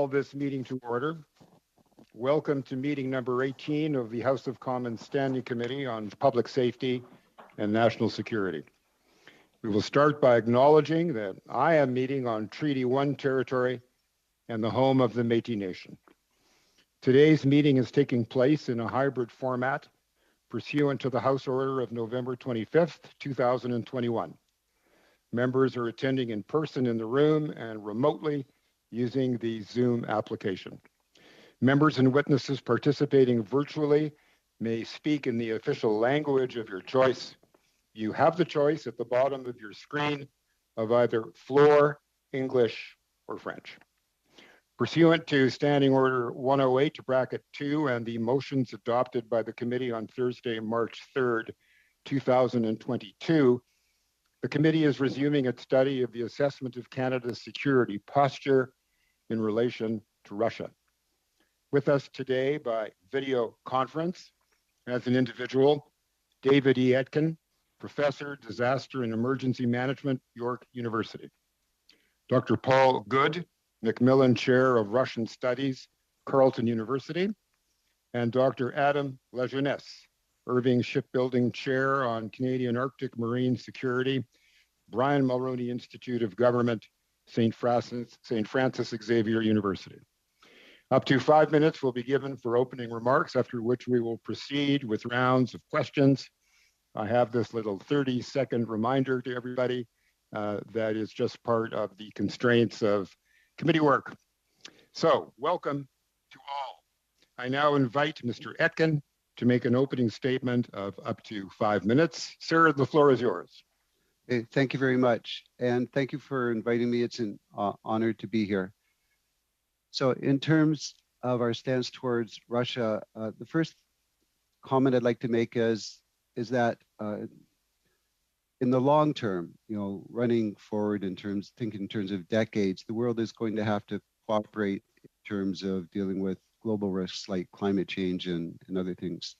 call this meeting to order. Welcome to meeting number 18 of the House of Commons Standing Committee on Public Safety and National Security. We will start by acknowledging that I am meeting on Treaty 1 territory and the home of the Métis Nation. Today's meeting is taking place in a hybrid format pursuant to the House Order of November 25th, 2021. Members are attending in person in the room and remotely using the Zoom application. Members and witnesses participating virtually may speak in the official language of your choice. You have the choice at the bottom of your screen of either Floor, English, or French. Pursuant to Standing Order 108 bracket 2 and the motions adopted by the committee on Thursday, March 3rd, 2022, the committee is resuming its study of the assessment of Canada's security posture in relation to Russia. With us today by video conference as an individual, David E. Etkin, Professor, Disaster and Emergency Management, York University. Dr. Paul Good, Macmillan Chair of Russian Studies, Carleton University, and Dr. Adam Lajeunesse, Irving Shipbuilding Chair on Canadian Arctic Marine Security, Brian Mulroney Institute of Government, St. Francis Xavier University. Up to 5 minutes will be given for opening remarks, after which we will proceed with rounds of questions. I have this little 30-second reminder to everybody that is just part of the constraints of committee work. So, welcome to all. I now invite Mr. Etkin to make an opening statement of up to 5 minutes. Sir, the floor is yours. Hey, thank you very much. And thank you for inviting me. It's an honor to be here. So in terms of our stance towards Russia, the first comment I'd like to make is that in the long term, running forward thinking in terms of decades, the world is going to have to cooperate in terms of dealing with global risks like climate change and other things.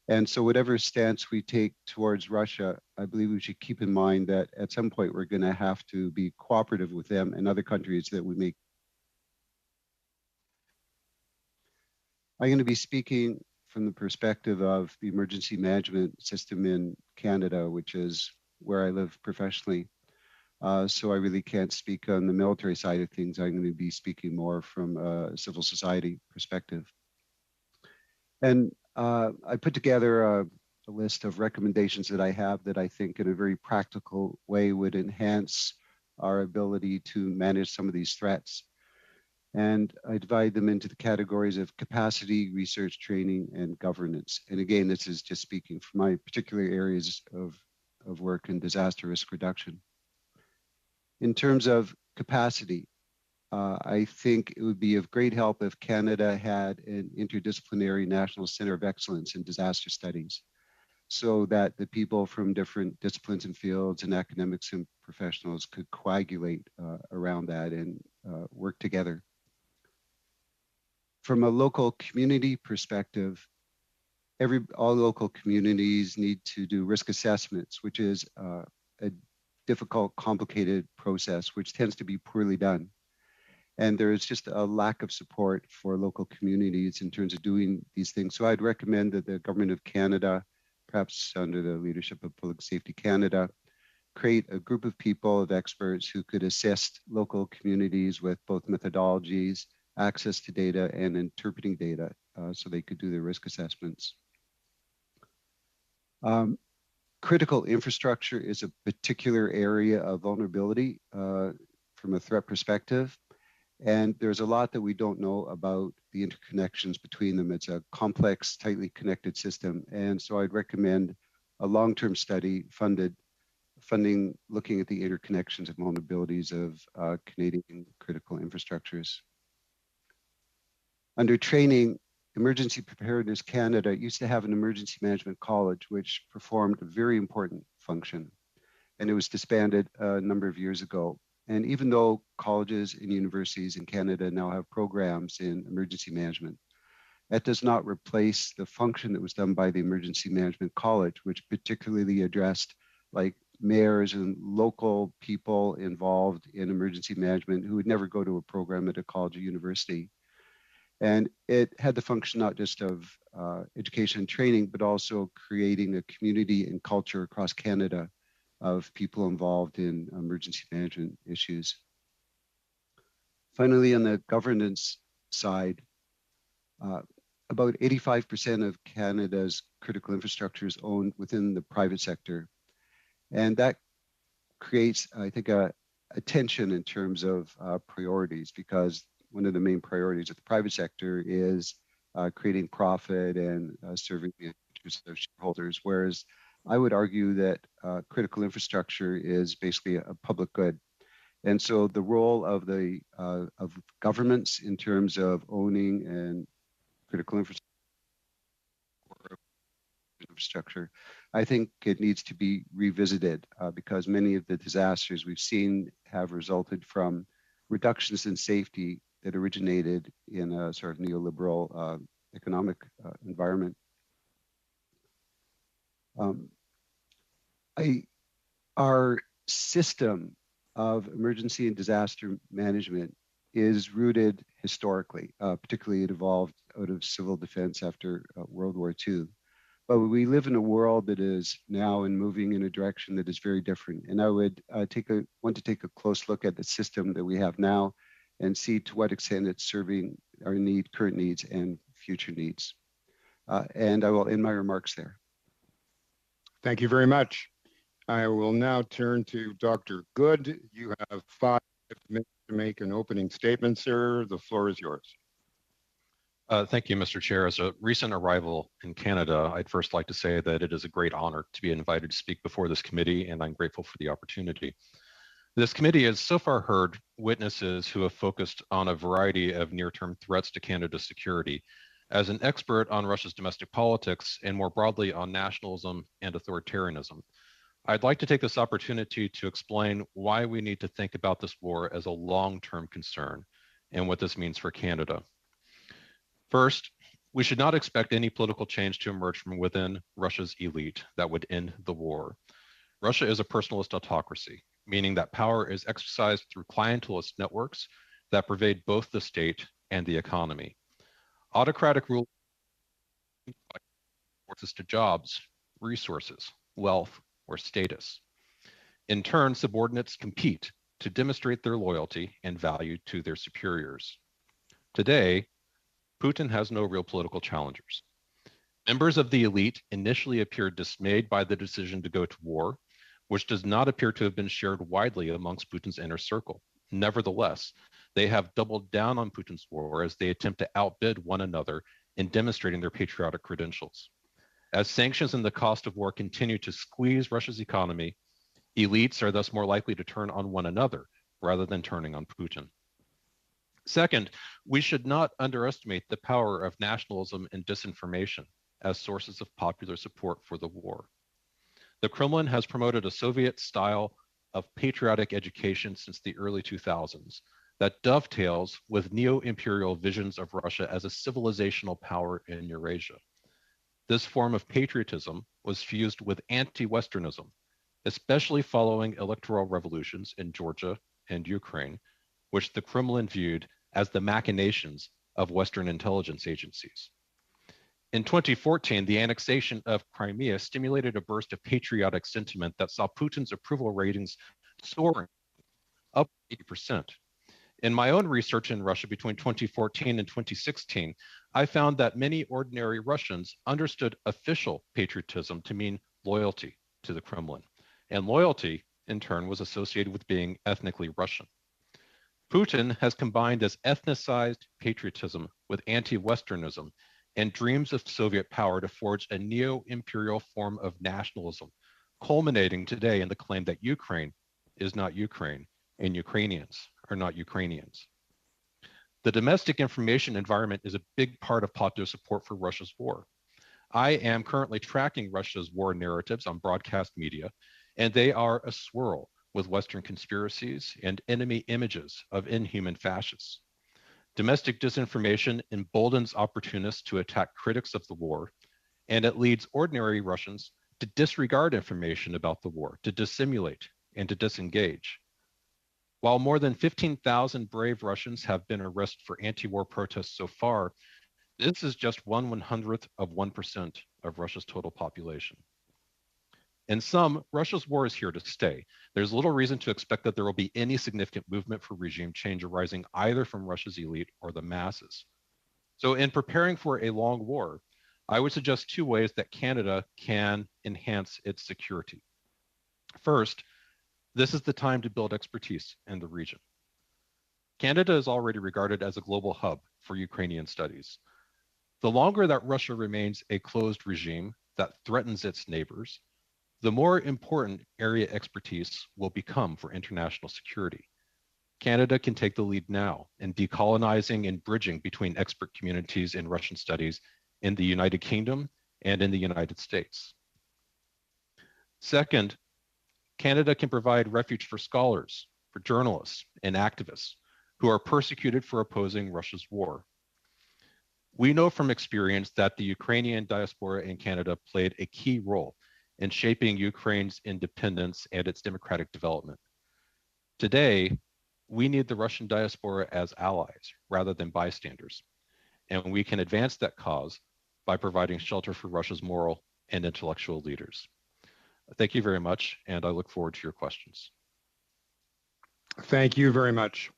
And so whatever stance we take towards Russia, I believe we should keep in mind that at some point we're going to have to be cooperative with them and other countries that we make. I'm going to be speaking from the perspective of the emergency management system in Canada, which is where I live professionally. So I really can't speak on the military side of things. I'm going to be speaking more from a civil society perspective. And I put together a list of recommendations that I have that I think in a very practical way would enhance our ability to manage some of these threats. And I divide them into the categories of capacity, research, training, and governance. And again, this is just speaking from my particular areas of work in disaster risk reduction. In terms of capacity, I think it would be of great help if Canada had an interdisciplinary National Center of Excellence in disaster studies, so that the people from different disciplines and fields and academics and professionals could coagulate around that and work together. From a local community perspective, all local communities need to do risk assessments, which is a difficult, complicated process, which tends to be poorly done. And there is just a lack of support for local communities in terms of doing these things. So I'd recommend that the Government of Canada, perhaps under the leadership of Public Safety Canada, create a group of people, of experts who could assist local communities with both methodologies, access to data, and interpreting data so they could do their risk assessments. Critical infrastructure is a particular area of vulnerability from a threat perspective. And there's a lot that we don't know about the interconnections between them. It's a complex, tightly connected system. And so I'd recommend a long-term study funding looking at the interconnections and vulnerabilities of Canadian critical infrastructures. Under training, Emergency Preparedness Canada used to have an emergency management college, which performed a very important function. And it was disbanded a number of years ago. And even though colleges and universities in Canada now have programs in emergency management, that does not replace the function that was done by the Emergency Management College, which particularly addressed like mayors and local people involved in emergency management who would never go to a program at a college or university. And it had the function not just of education and training, but also creating a community and culture across Canada of people involved in emergency management issues. Finally, on the governance side, about 85% of Canada's critical infrastructure is owned within the private sector. And that creates, I think, a tension in terms of priorities, because one of the main priorities of the private sector is creating profit and serving the interests of shareholders, whereas I would argue that critical infrastructure is basically a public good. And so the role of the of governments in terms of owning and critical infrastructure, I think it needs to be revisited because many of the disasters we've seen have resulted from reductions in safety that originated in a sort of neoliberal economic environment. Our system of emergency and disaster management is rooted historically, particularly it evolved out of civil defense after World War II. But we live in a world that is now moving in a direction that is very different. And I would want to take a close look at the system that we have now and see to what extent it's serving our current needs and future needs. And I will end my remarks there. Thank you very much. I will now turn to Dr. Good. You have 5 minutes to make an opening statement, sir. The floor is yours. Thank you, Mr. Chair. As a recent arrival in Canada, I'd first like to say that it is a great honor to be invited to speak before this committee, and I'm grateful for the opportunity. This committee has so far heard witnesses who have focused on a variety of near-term threats to Canada's security. As an expert on Russia's domestic politics and more broadly on nationalism and authoritarianism, I'd like to take this opportunity to explain why we need to think about this war as a long-term concern and what this means for Canada. First, we should not expect any political change to emerge from within Russia's elite that would end the war. Russia is a personalist autocracy, meaning that power is exercised through clientelist networks that pervade both the state and the economy. Autocratic rule access to jobs, resources, wealth, or status. In turn, subordinates compete to demonstrate their loyalty and value to their superiors. Today, Putin has no real political challengers. Members of the elite initially appeared dismayed by the decision to go to war, which does not appear to have been shared widely amongst Putin's inner circle. Nevertheless, they have doubled down on Putin's war as they attempt to outbid one another in demonstrating their patriotic credentials. As sanctions and the cost of war continue to squeeze Russia's economy, elites are thus more likely to turn on one another rather than turning on Putin. Second, we should not underestimate the power of nationalism and disinformation as sources of popular support for the war. The Kremlin has promoted a Soviet style of patriotic education since the early 2000s that dovetails with neo-imperial visions of Russia as a civilizational power in Eurasia. This form of patriotism was fused with anti-Westernism, especially following electoral revolutions in Georgia and Ukraine, which the Kremlin viewed as the machinations of Western intelligence agencies. In 2014, the annexation of Crimea stimulated a burst of patriotic sentiment that saw Putin's approval ratings soaring up 80%. In my own research in Russia between 2014 and 2016, I found that many ordinary Russians understood official patriotism to mean loyalty to the Kremlin, and loyalty, in turn, was associated with being ethnically Russian. Putin has combined this ethnicized patriotism with anti-Westernism and dreams of Soviet power to forge a neo-imperial form of nationalism, culminating today in the claim that Ukraine is not Ukraine and Ukrainians are not Ukrainians. The domestic information environment is a big part of popular support for Russia's war. I am currently tracking Russia's war narratives on broadcast media, and they are a swirl with Western conspiracies and enemy images of inhuman fascists. Domestic disinformation emboldens opportunists to attack critics of the war, and it leads ordinary Russians to disregard information about the war, to dissimulate, and to disengage. While more than 15,000 brave Russians have been arrested for anti-war protests so far, this is just 1/100th of 1% of Russia's total population. In sum, Russia's war is here to stay. There's little reason to expect that there will be any significant movement for regime change arising either from Russia's elite or the masses. So in preparing for a long war, I would suggest two ways that Canada can enhance its security. First, this is the time to build expertise in the region. Canada is already regarded as a global hub for Ukrainian studies. The longer that Russia remains a closed regime that threatens its neighbors, the more important area expertise will become for international security. Canada can take the lead now in decolonizing and bridging between expert communities in Russian studies in the United Kingdom and in the United States. Second, Canada can provide refuge for scholars, for journalists, and activists who are persecuted for opposing Russia's war. We know from experience that the Ukrainian diaspora in Canada played a key role in shaping Ukraine's independence and its democratic development. Today, we need the Russian diaspora as allies rather than bystanders, and we can advance that cause by providing shelter for Russia's moral and intellectual leaders. Thank you very much, and I look forward to your questions. Thank you very much.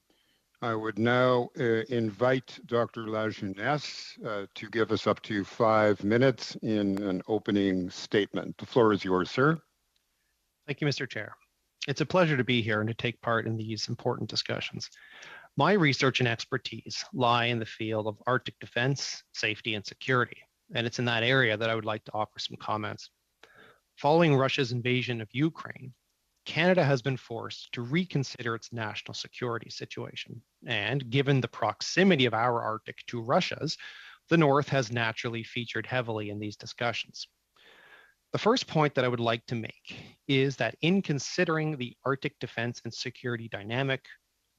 I would now invite Dr. Lajeunesse to give us up to 5 minutes in an opening statement. The floor is yours, sir. Thank you, Mr. Chair. It's a pleasure to be here and to take part in these important discussions. My research and expertise lie in the field of Arctic defense, safety, and security, and it's in that area that I would like to offer some comments. Following Russia's invasion of Ukraine, Canada has been forced to reconsider its national security situation. And given the proximity of our Arctic to Russia's, the North has naturally featured heavily in these discussions. The first point that I would like to make is that in considering the Arctic defense and security dynamic,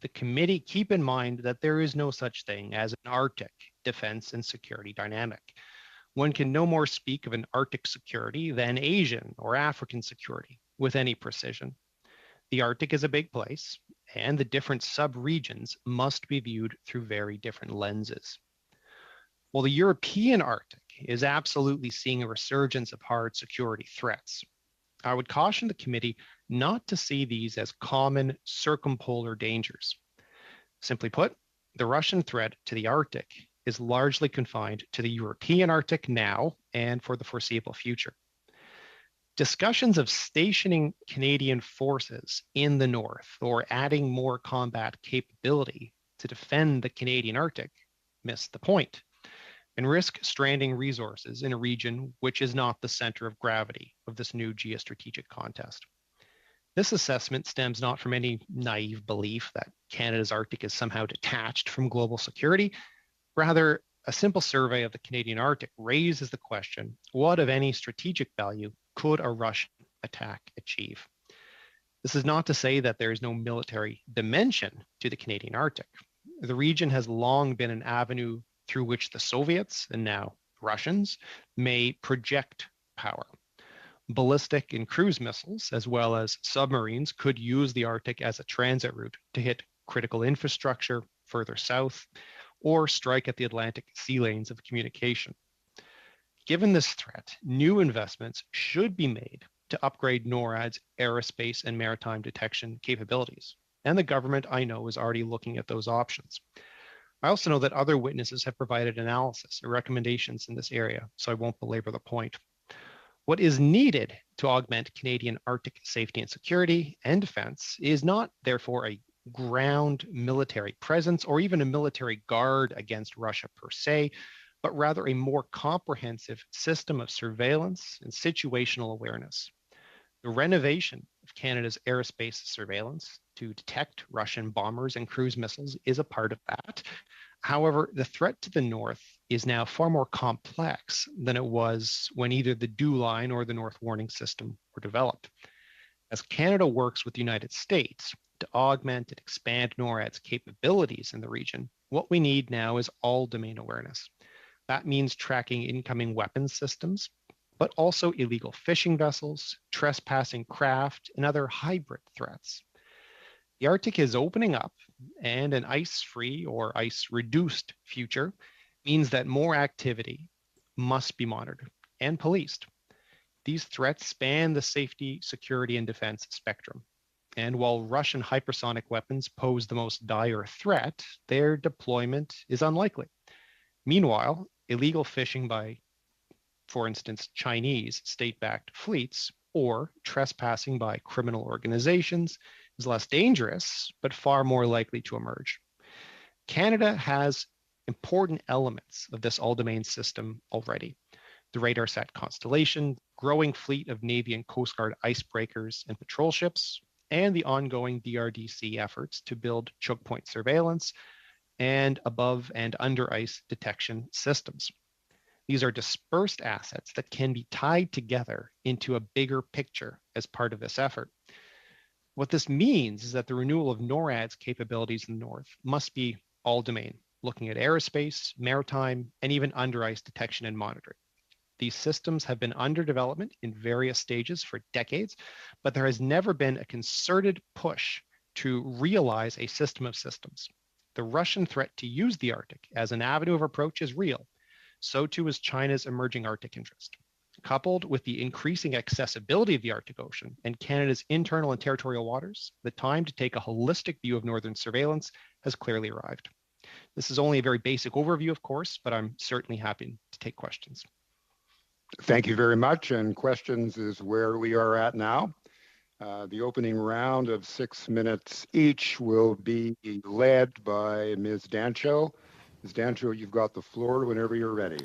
the committee keep in mind that there is no such thing as an Arctic defense and security dynamic. One can no more speak of an Arctic security than Asian or African security with any precision. The Arctic is a big place, and the different sub-regions must be viewed through very different lenses. While the European Arctic is absolutely seeing a resurgence of hard security threats, I would caution the committee not to see these as common circumpolar dangers. Simply put, the Russian threat to the Arctic is largely confined to the European Arctic now and for the foreseeable future. Discussions of stationing Canadian forces in the North or adding more combat capability to defend the Canadian Arctic miss the point and risk stranding resources in a region which is not the center of gravity of this new geostrategic contest. This assessment stems not from any naive belief that Canada's Arctic is somehow detached from global security. Rather, a simple survey of the Canadian Arctic raises the question, what of any strategic value could a Russian attack achieve? This is not to say that there is no military dimension to the Canadian Arctic. The region has long been an avenue through which the Soviets, and now Russians, may project power. Ballistic and cruise missiles, as well as submarines, could use the Arctic as a transit route to hit critical infrastructure further south, or strike at the Atlantic sea lanes of communication. Given this threat, new investments should be made to upgrade NORAD's aerospace and maritime detection capabilities. And the government, I know, is already looking at those options. I also know that other witnesses have provided analysis or recommendations in this area, so I won't belabor the point. What is needed to augment Canadian Arctic safety and security and defense is not, therefore, a ground military presence or even a military guard against Russia per se, but rather a more comprehensive system of surveillance and situational awareness. The renovation of Canada's aerospace surveillance to detect Russian bombers and cruise missiles is a part of that. However, the threat to the north is now far more complex than it was when either the DEW line or the North Warning System were developed. As Canada works with the United States to augment and expand NORAD's capabilities in the region, what we need now is all domain awareness. That means tracking incoming weapons systems, but also illegal fishing vessels, trespassing craft, and other hybrid threats. The Arctic is opening up, and an ice-free or ice-reduced future means that more activity must be monitored and policed. These threats span the safety, security, and defense spectrum. And while Russian hypersonic weapons pose the most dire threat, their deployment is unlikely. Meanwhile, illegal fishing by, for instance, Chinese state-backed fleets or trespassing by criminal organizations is less dangerous, but far more likely to emerge. Canada has important elements of this all-domain system already. The RadarSat constellation, growing fleet of Navy and Coast Guard icebreakers and patrol ships, and the ongoing DRDC efforts to build choke point surveillance and above and under ice detection systems. These are dispersed assets that can be tied together into a bigger picture as part of this effort. What this means is that the renewal of NORAD's capabilities in the north must be all domain, looking at aerospace, maritime, and even under ice detection and monitoring. These systems have been under development in various stages for decades, but there has never been a concerted push to realize a system of systems. The Russian threat to use the Arctic as an avenue of approach is real. So too is China's emerging Arctic interest. Coupled with the increasing accessibility of the Arctic Ocean and Canada's internal and territorial waters, the time to take a holistic view of northern surveillance has clearly arrived. This is only a very basic overview, of course, but I'm certainly happy to take questions. Thank you very much. And questions is where we are at now. The opening round of 6 minutes each will be led by Ms. Dancho. Ms. Dancho, you've got the floor whenever you're ready.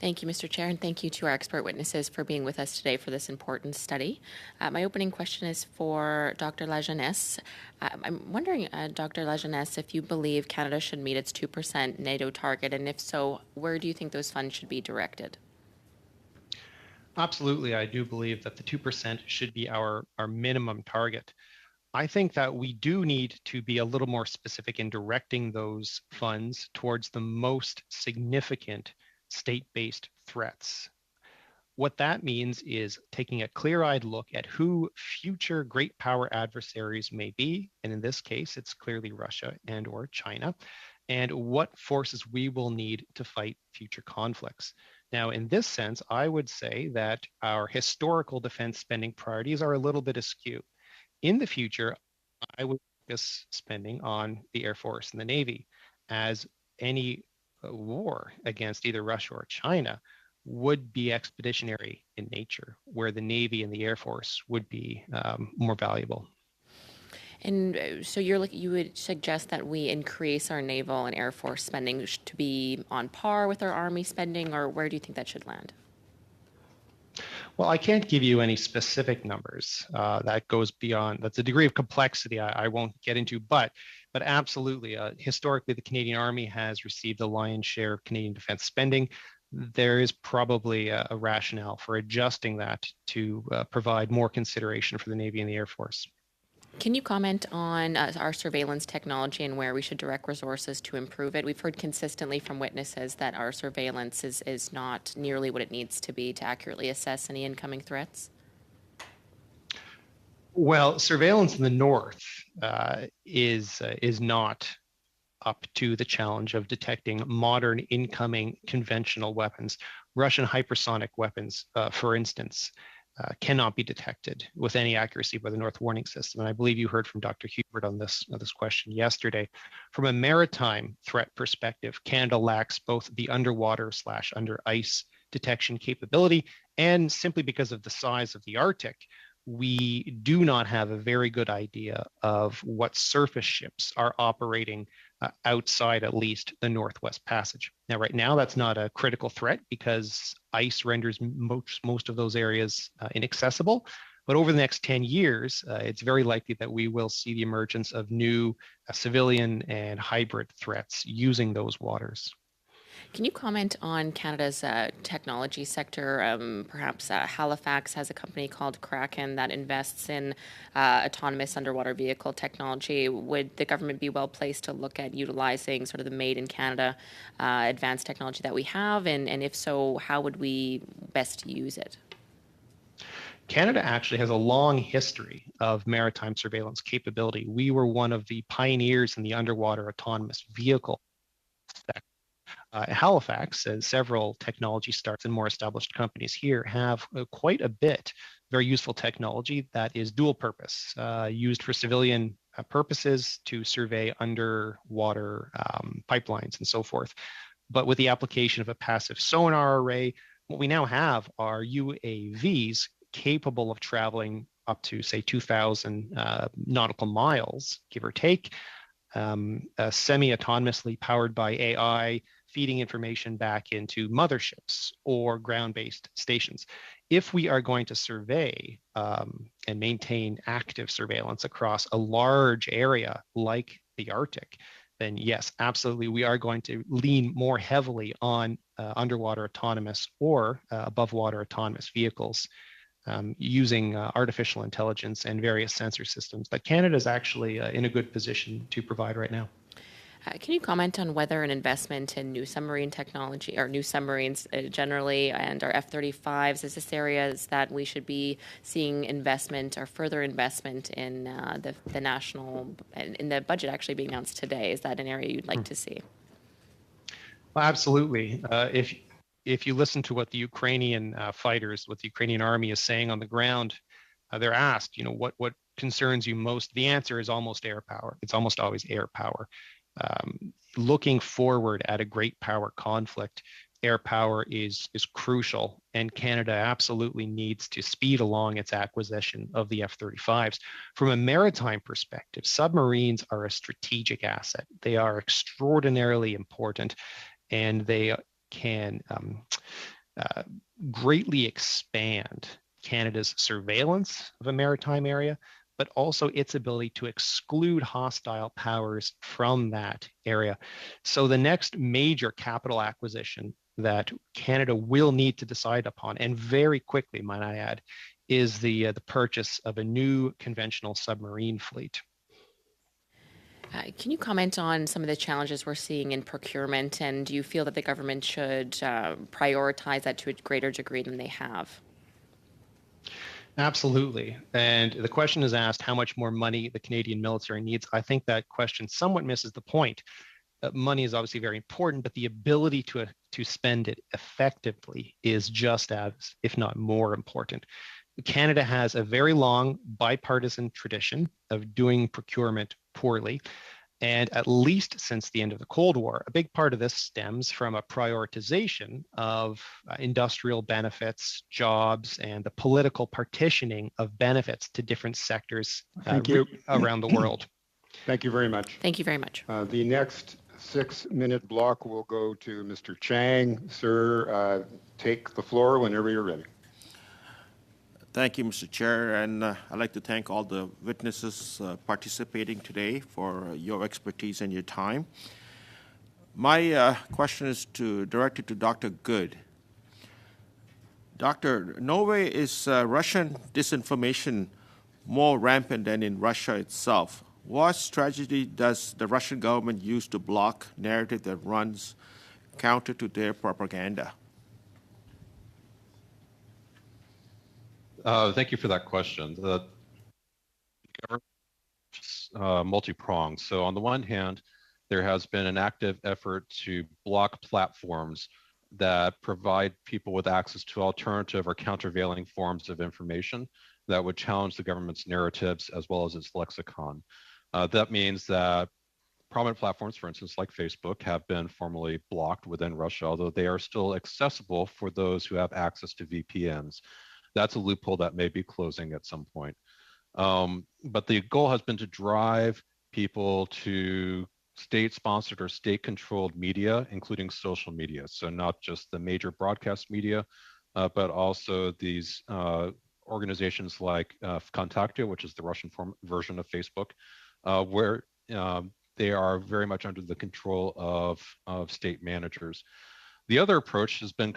Thank you, Mr. Chair, and thank you to our expert witnesses for being with us today for this important study. My opening question is for Dr. Lajeunesse. I'm wondering, Dr. Lajeunesse, if you believe Canada should meet its 2% NATO target, and if so, where do you think those funds should be directed? Absolutely, I do believe that the 2% should be our minimum target. I think that we do need to be a little more specific in directing those funds towards the most significant state-based threats. What that means is taking a clear-eyed look at who future great power adversaries may be, and in this case, it's clearly Russia and or China, and what forces we will need to fight future conflicts. Now, in this sense, I would say that our historical defense spending priorities are a little bit askew. In the future, I would focus spending on the Air Force and the Navy, as any war against either Russia or China would be expeditionary in nature, where the Navy and the Air Force would be more valuable. And so you would suggest that we increase our naval and Air Force spending to be on par with our Army spending, or where do you think that should land? Well, I can't give you any specific numbers. That goes beyond, that's a degree of complexity I won't get into, but absolutely, historically, the Canadian Army has received the lion's share of Canadian defense spending. There is probably a rationale for adjusting that to provide more consideration for the Navy and the Air Force. Can you comment on our surveillance technology and where we should direct resources to improve it? We've heard consistently from witnesses that our surveillance is not nearly what it needs to be to accurately assess any incoming threats. Well, surveillance in the north is not up to the challenge of detecting modern incoming conventional weapons. Russian hypersonic weapons, for instance, cannot be detected with any accuracy by the North Warning System. And I believe you heard from Dr. Hubert on this question yesterday. From a maritime threat perspective, Canada lacks both the underwater/under ice detection capability, and simply because of the size of the Arctic, we do not have a very good idea of what surface ships are operating outside at least the Northwest Passage. Now, right now, that's not a critical threat because ice renders most of those areas inaccessible. But over the next 10 years, it's very likely that we will see the emergence of new civilian and hybrid threats using those waters. Can you comment on Canada's technology sector? Perhaps Halifax has a company called Kraken that invests in autonomous underwater vehicle technology. Would the government be well placed to look at utilizing sort of the made in Canada advanced technology that we have? And if so, how would we best use it? Canada actually has a long history of maritime surveillance capability. We were one of the pioneers in the underwater autonomous vehicle sector. Halifax, as several technology startups and more established companies here, have quite a bit very useful technology that is dual purpose, used for civilian purposes to survey underwater pipelines and so forth. But with the application of a passive sonar array, what we now have are UAVs capable of traveling up to, say, 2,000 nautical miles, give or take, semi-autonomously powered by AI, feeding information back into motherships or ground-based stations. If we are going to survey and maintain active surveillance across a large area like the Arctic, then yes, absolutely, we are going to lean more heavily on underwater autonomous or above water autonomous vehicles using artificial intelligence and various sensor systems that Canada is actually in a good position to provide right now. Can you comment on whether an investment in new submarine technology or new submarines generally and our F-35s is this areas that we should be seeing investment or further investment in the national, in the budget actually being announced today? Is that an area you'd like to see? Well, absolutely. If you listen to what the Ukrainian fighters, what the Ukrainian army is saying on the ground, they're asked, what concerns you most? The answer is almost air power. It's almost always air power. Looking forward at a great power conflict, air power is crucial, and Canada absolutely needs to speed along its acquisition of the F-35s. From a maritime perspective, submarines are a strategic asset. They are extraordinarily important, and they can greatly expand Canada's surveillance of a maritime area, but also its ability to exclude hostile powers from that area. So the next major capital acquisition that Canada will need to decide upon, and very quickly, might I add, is the purchase of a new conventional submarine fleet. Can you comment on some of the challenges we're seeing in procurement, and do you feel that the government should prioritize that to a greater degree than they have? Absolutely. And the question is asked how much more money the Canadian military needs. I think that question somewhat misses the point. Money is obviously very important, but the ability to spend it effectively is just as, if not more important. Canada has a very long bipartisan tradition of doing procurement poorly. And at least since the end of the Cold War, a big part of this stems from a prioritization of industrial benefits, jobs, and the political partitioning of benefits to different sectors around the world. Thank you very much. Thank you very much. The next 6-minute block will go to Mr. Chang. Sir, take the floor whenever you're ready. Thank you, Mr. Chair, and I'd like to thank all the witnesses participating today for your expertise and your time. My question is directed to Dr. Good. Doctor, nowhere is Russian disinformation more rampant than in Russia itself. What strategy does the Russian government use to block narrative that runs counter to their propaganda? Thank you for that question. The government is multi-pronged. So on the one hand, there has been an active effort to block platforms that provide people with access to alternative or countervailing forms of information that would challenge the government's narratives as well as its lexicon. That means that prominent platforms, for instance, like Facebook, have been formally blocked within Russia, although they are still accessible for those who have access to VPNs. That's a loophole that may be closing at some point. But the goal has been to drive people to state-sponsored or state-controlled media, including social media. So not just the major broadcast media, but also these organizations like Vkontakte, which is the Russian version of Facebook, where they are very much under the control of state managers. The other approach has been a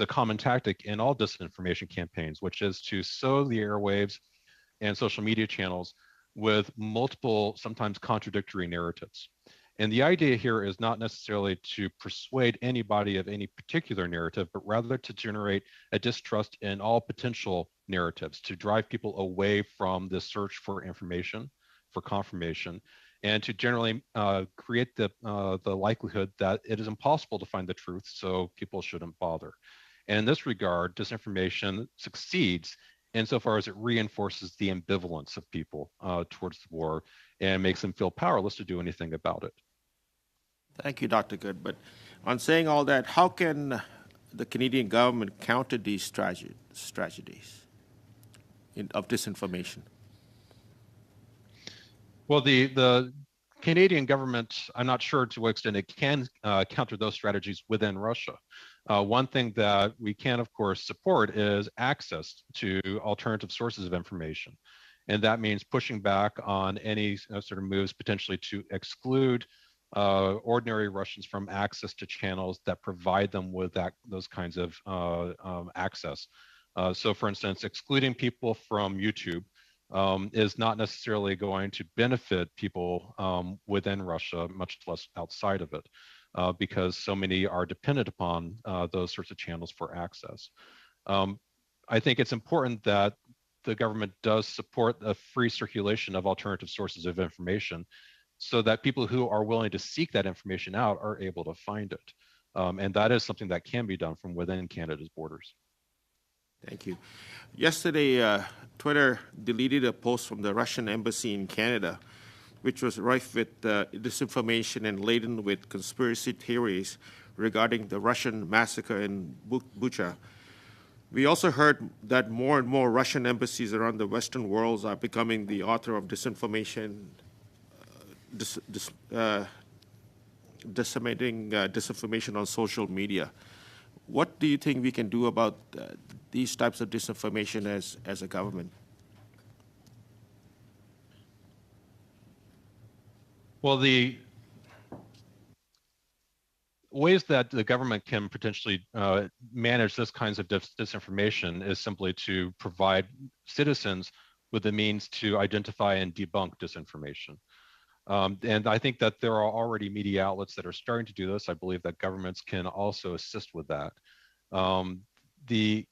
common tactic in all disinformation campaigns, which is to sow the airwaves and social media channels with multiple, sometimes contradictory narratives. And the idea here is not necessarily to persuade anybody of any particular narrative, but rather to generate a distrust in all potential narratives, to drive people away from the search for information, for confirmation, and to generally create the likelihood that it is impossible to find the truth, so people shouldn't bother. And in this regard, disinformation succeeds insofar as it reinforces the ambivalence of people towards the war and makes them feel powerless to do anything about it. Thank you, Dr. Good. But on saying all that, how can the Canadian government counter these strategies of disinformation? Well, the Canadian government, I'm not sure to what extent it can counter those strategies within Russia. One thing that we can, of course, support is access to alternative sources of information. And that means pushing back on any sort of moves potentially to exclude ordinary Russians from access to channels that provide them with those kinds of access. So for instance, excluding people from YouTube is not necessarily going to benefit people within Russia, much less outside of it, because so many are dependent upon those sorts of channels for access. I think it's important that the government does support a free circulation of alternative sources of information so that people who are willing to seek that information out are able to find it. And that is something that can be done from within Canada's borders. Thank you. Yesterday, Twitter deleted a post from the Russian embassy in Canada, which was rife with disinformation and laden with conspiracy theories regarding the Russian massacre in Bucha. We also heard that more and more Russian embassies around the Western world are becoming the author of disinformation, disseminating disinformation on social media. What do you think we can do about these types of disinformation as a government? Well, the ways that the government can potentially manage this kinds of disinformation is simply to provide citizens with the means to identify and debunk disinformation. And I think that there are already media outlets that are starting to do this. I believe that governments can also assist with that. The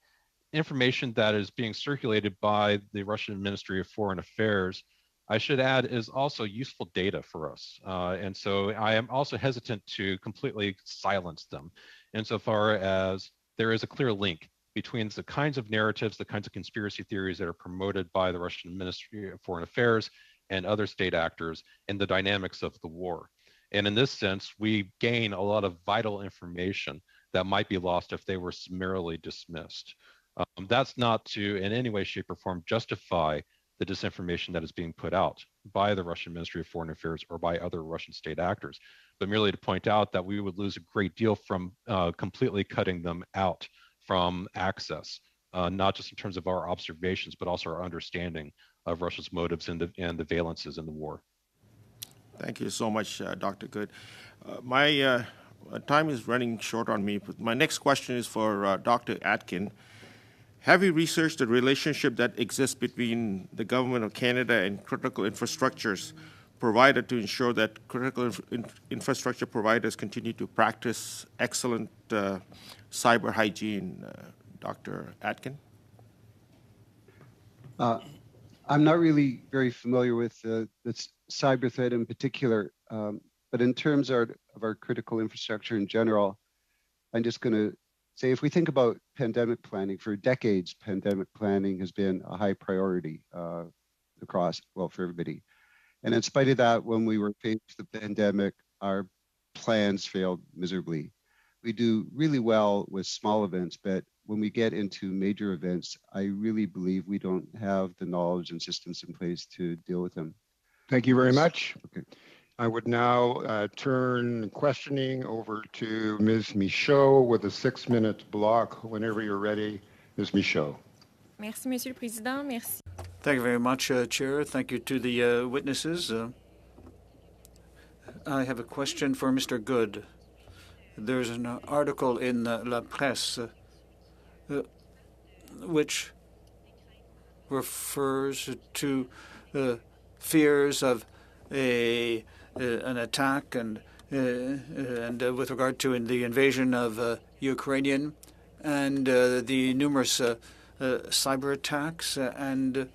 information that is being circulated by the Russian Ministry of Foreign Affairs, I should add, is also useful data for us. And so I am also hesitant to completely silence them insofar as there is a clear link between the kinds of narratives, the kinds of conspiracy theories that are promoted by the Russian Ministry of Foreign Affairs and other state actors and the dynamics of the war. And in this sense, we gain a lot of vital information that might be lost if they were summarily dismissed. That's not to in any way, shape, or form justify the disinformation that is being put out by the Russian Ministry of Foreign Affairs or by other Russian state actors, but merely to point out that we would lose a great deal from completely cutting them out from access, not just in terms of our observations, but also our understanding of Russia's motives and the valences in the war. Thank you so much, Dr. Good. My time is running short on me, but my next question is for Dr. Atkin. Have you researched the relationship that exists between the Government of Canada and critical infrastructures provided to ensure that critical infrastructure providers continue to practice excellent cyber hygiene? Dr. Atkin? I'm not really very familiar with the cyber threat in particular, but in terms of our critical infrastructure in general, I'm just going to say if we think about pandemic planning, for decades, pandemic planning has been a high priority across, well, for everybody. And in spite of that, when we were faced with the pandemic, our plans failed miserably. We do really well with small events, but when we get into major events, I really believe we don't have the knowledge and systems in place to deal with them. Thank you very much. Okay. I would now turn questioning over to Ms. Michaud with a 6-minute block. Whenever you're ready, Ms. Michaud. Merci, Monsieur le Président. Merci. Thank you very much, Chair. Thank you to the witnesses. I have a question for Mr. Good. There's an article in La Presse which refers to fears of a an attack and with regard to the invasion of Ukraine and the numerous cyber attacks, and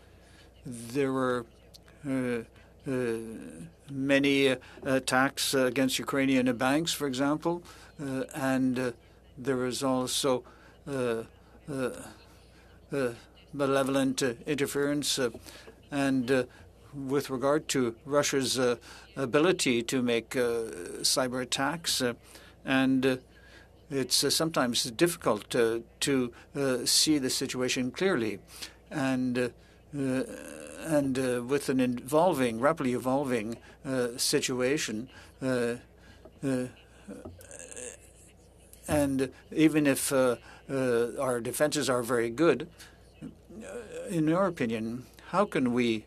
there were many attacks against Ukrainian banks, for example, and there was also malevolent interference and with regard to Russia's ability to make cyber attacks, and it's sometimes difficult to see the situation clearly, and with an rapidly evolving situation, and even if our defenses are very good, in your opinion, how can we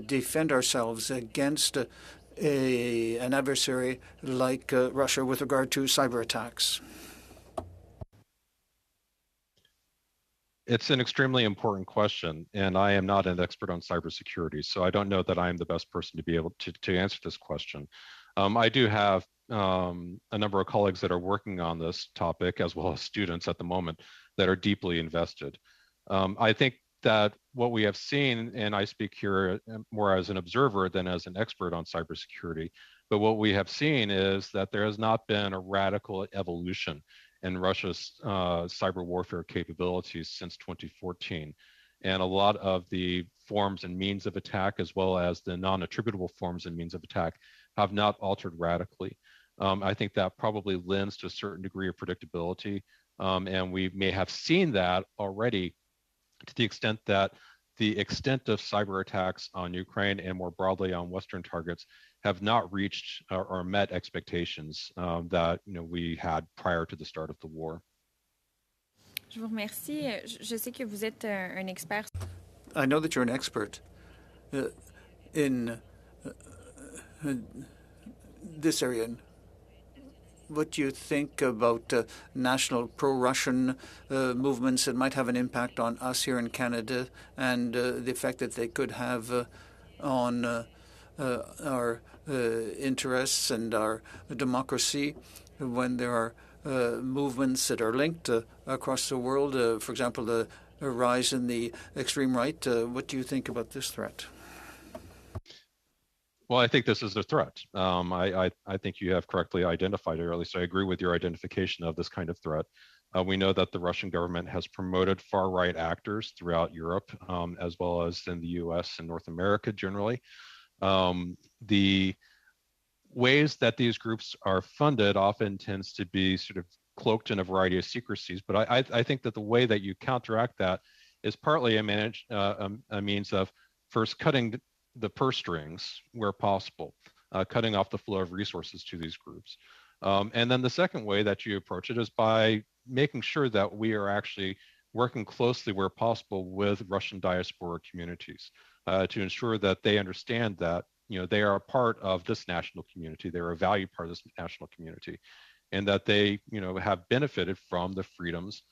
defend ourselves against an adversary like Russia with regard to cyber attacks? It's an extremely important question, and I am not an expert on cybersecurity, so I don't know that I am the best person to be able to answer this question. I do have a number of colleagues that are working on this topic, as well as students at the moment, that are deeply invested. I think that what we have seen, and I speak here more as an observer than as an expert on cybersecurity, but what we have seen is that there has not been a radical evolution in Russia's cyber warfare capabilities since 2014. And a lot of the forms and means of attack, as well as the non-attributable forms and means of attack, have not altered radically. I think that probably lends to a certain degree of predictability, and we may have seen that already to the extent that the extent of cyber attacks on Ukraine and more broadly on Western targets have not reached or met expectations that we had prior to the start of the war. Je vous remercie. Je sais que vous êtes un expert. I know that you're an expert in this area. What do you think about national pro-Russian movements that might have an impact on us here in Canada, and the effect that they could have on our interests and our democracy when there are movements that are linked across the world? For example, the rise in the extreme right. What do you think about this threat? Well, I think this is a threat. I think you have correctly identified it, or at least I agree with your identification of this kind of threat. We know that the Russian government has promoted far-right actors throughout Europe, as well as in the US and North America generally. The ways that these groups are funded often tends to be sort of cloaked in a variety of secrecies, but I think that the way that you counteract that is partly a means of first cutting the purse strings where possible, cutting off the flow of resources to these groups. And then the second way that you approach it is by making sure that we are actually working closely where possible with Russian diaspora communities to ensure that they understand that they are a part of this national community, they're a valued part of this national community, and that they have benefited from the freedoms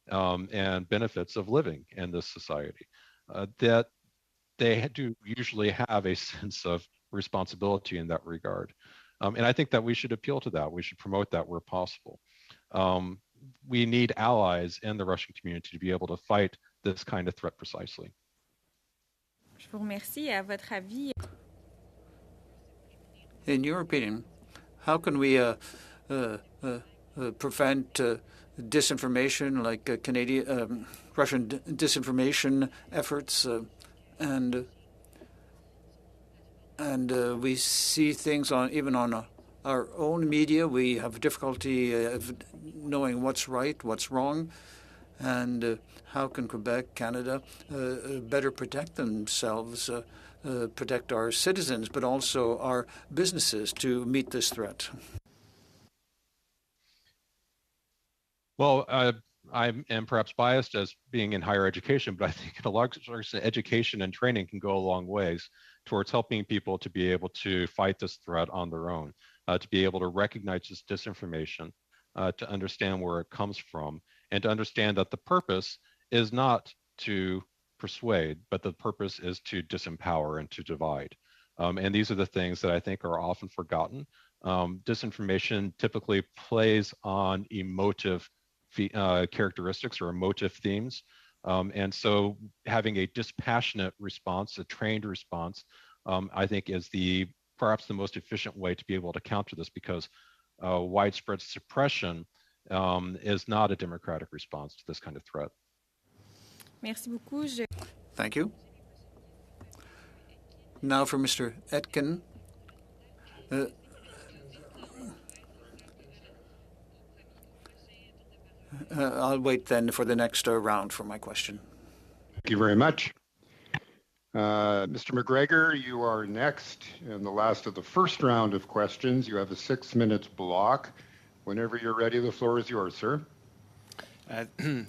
and benefits of living in this society. That they do usually have a sense of responsibility in that regard. And I think that we should appeal to that. We should promote that where possible. We need allies in the Russian community to be able to fight this kind of threat precisely. Je vous remercie. À votre avis? In your opinion, how can we prevent disinformation, like Russian disinformation efforts? And we see things even on our own media. We have difficulty of knowing what's right, what's wrong, and how can Quebec, Canada, better protect themselves, protect our citizens, but also our businesses to meet this threat? Well, I am perhaps biased as being in higher education, but I think in a large extent, education and training can go a long ways towards helping people to be able to fight this threat on their own, to be able to recognize this disinformation, to understand where it comes from, and to understand that the purpose is not to persuade, but the purpose is to disempower and to divide. And these are the things that I think are often forgotten. Disinformation typically plays on emotive characteristics or emotive themes. And so having a dispassionate response, a trained response, I think is perhaps the most efficient way to be able to counter this, because widespread suppression is not a democratic response to this kind of threat. Merci beaucoup. Thank you. Now for Mr. Etkin. I'll wait then for the next round for my question. Thank you very much. Mr. McGregor, you are next in the last of the first round of questions. You have a 6 minutes block. Whenever you're ready, the floor is yours, sir.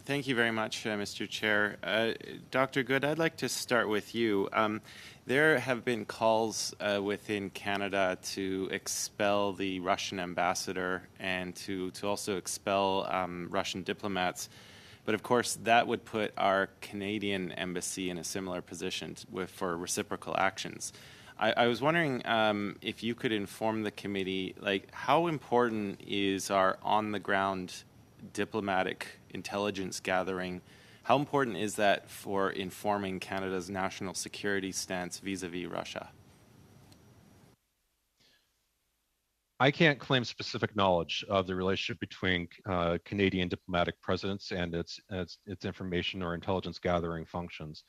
Thank you very much, Mr. Chair. Dr. Good, I'd like to start with you. There have been calls within Canada to expel the Russian ambassador and to also expel Russian diplomats. But of course, that would put our Canadian embassy in a similar position for reciprocal actions. I was wondering if you could inform the committee, like, how important is our on-the-ground diplomatic intelligence gathering? How important is that for informing Canada's national security stance vis-a-vis Russia? I can't claim specific knowledge of the relationship between Canadian diplomatic presence and its information or intelligence gathering functions.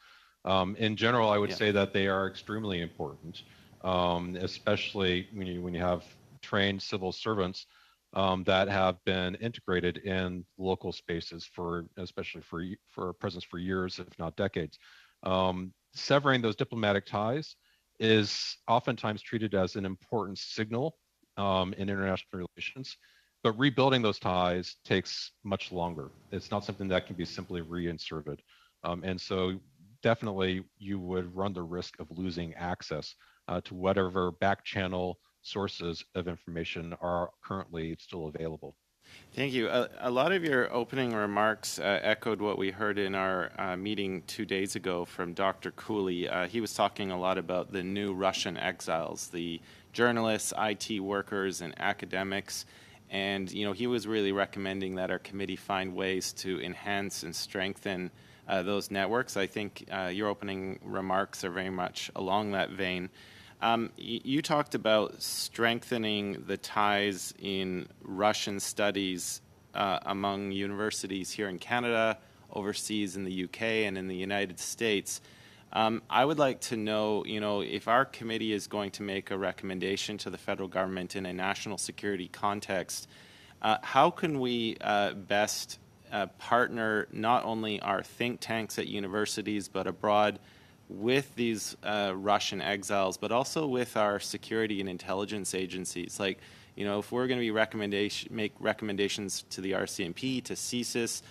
In general, I would say that they are extremely important, especially when you have trained civil servants that have been integrated in local spaces especially for a presence for years, if not decades. Severing those diplomatic ties is oftentimes treated as an important signal in international relations, but rebuilding those ties takes much longer. It's not something that can be simply reinserted. And so definitely you would run the risk of losing access to whatever back channel sources of information are currently still available. Thank you. A lot of your opening remarks echoed what we heard in our meeting 2 days ago from Dr. Cooley. He was talking a lot about the new Russian exiles, the journalists, IT workers, and academics. And, he was really recommending that our committee find ways to enhance and strengthen those networks. I think your opening remarks are very much along that vein. You talked about strengthening the ties in Russian studies among universities here in Canada, overseas in the UK, and in the United States. I would like to know, if our committee is going to make a recommendation to the federal government in a national security context, how can we best partner not only our think tanks at universities but abroad with these Russian exiles, but also with our security and intelligence agencies? Like, if we're going to make recommendations to the RCMP, to CSIS,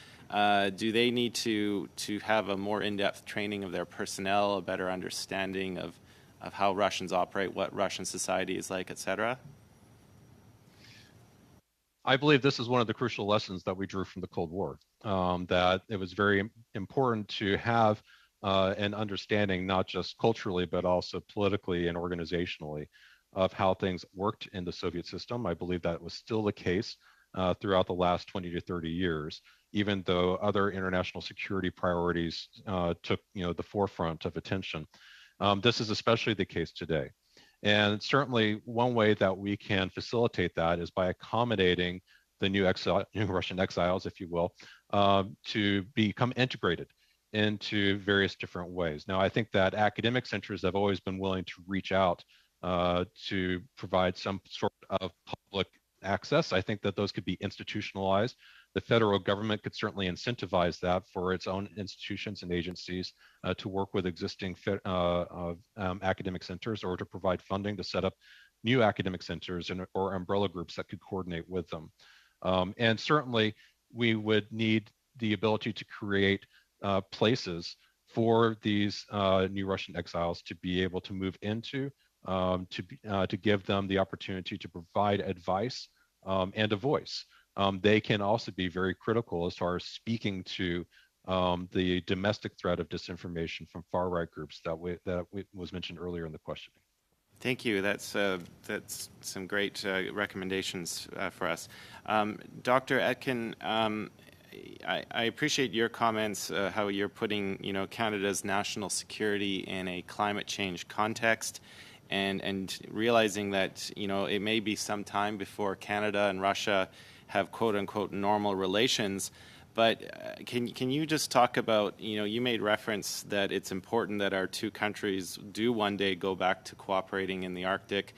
do they need to have a more in-depth training of their personnel, a better understanding of how Russians operate, what Russian society is like, et cetera? I believe this is one of the crucial lessons that we drew from the Cold War, that it was very important to have an understanding, not just culturally, but also politically and organizationally, of how things worked in the Soviet system. I believe that was still the case throughout the last 20 to 30 years, even though other international security priorities took the forefront of attention. This is especially the case today. And certainly one way that we can facilitate that is by accommodating the new Russian exiles, if you will, to become integrated into various different ways. Now, I think that academic centers have always been willing to reach out to provide some sort of public access. I think that those could be institutionalized. The federal government could certainly incentivize that for its own institutions and agencies to work with existing academic centers, or to provide funding to set up new academic centers or umbrella groups that could coordinate with them. And certainly we would need the ability to create places for these new Russian exiles to be able to move into, to give them the opportunity to provide advice and a voice. They can also be very critical as far as speaking to the domestic threat of disinformation from far-right groups that was mentioned earlier in the questioning. Thank you. That's some great recommendations for us. Dr. Etkin, I appreciate your comments, how you're putting, Canada's national security in a climate change context, and realizing that, it may be some time before Canada and Russia have quote unquote normal relations. But can you just talk about, you made reference that it's important that our two countries do one day go back to cooperating in the Arctic.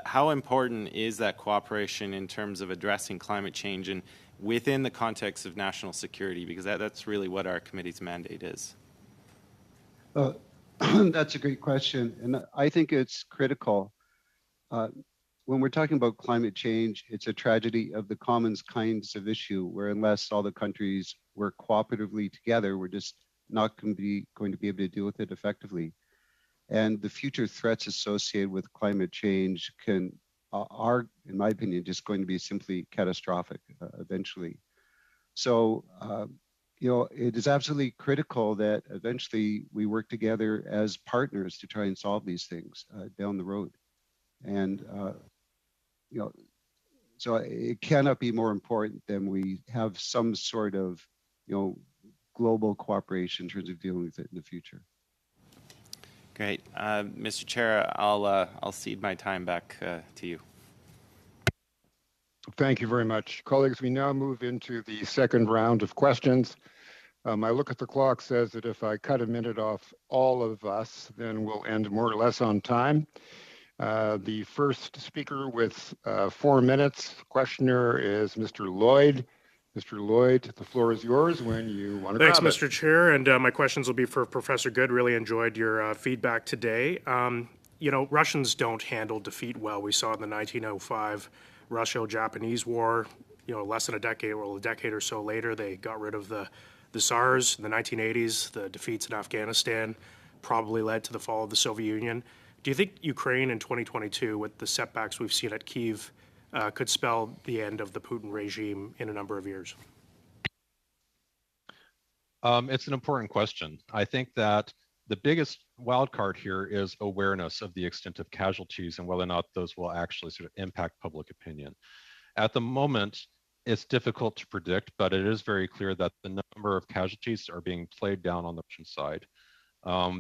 How important is that cooperation in terms of addressing climate change and within the context of national security? Because that's really what our committee's mandate is. That's a great question, and I think it's critical. When we're talking about climate change, it's a tragedy of the commons kinds of issue, where unless all the countries work cooperatively together, we're just not going to be able to deal with it effectively. And the future threats associated with climate change are, in my opinion, just going to be simply catastrophic eventually. So, it is absolutely critical that eventually we work together as partners to try and solve these things down the road. And so it cannot be more important than we have some sort of, global cooperation in terms of dealing with it in the future. Great, Mr. Chair, I'll cede my time back to you. Thank you very much, colleagues. We now move into the second round of questions. My look at the clock says that if I cut a minute off all of us, then we'll end more or less on time. The first speaker with 4 minutes, questioner is Mr. Lloyd. Mr. Lloyd, the floor is yours when you want to Thanks, grab Mr. Chair, and my questions will be for Professor Good. Really enjoyed your feedback today. Russians don't handle defeat well. We saw in the 1905 Russo-Japanese War, less than a decade or so later, they got rid of the Tsars. In the 1980s, the defeats in Afghanistan probably led to the fall of the Soviet Union. Do you think Ukraine in 2022, with the setbacks we've seen at Kyiv, could spell the end of the Putin regime in a number of years? It's an important question. I think that the biggest wild card here is awareness of the extent of casualties and whether or not those will actually sort of impact public opinion. At the moment, it's difficult to predict, but it is very clear that the number of casualties are being played down on the Russian side.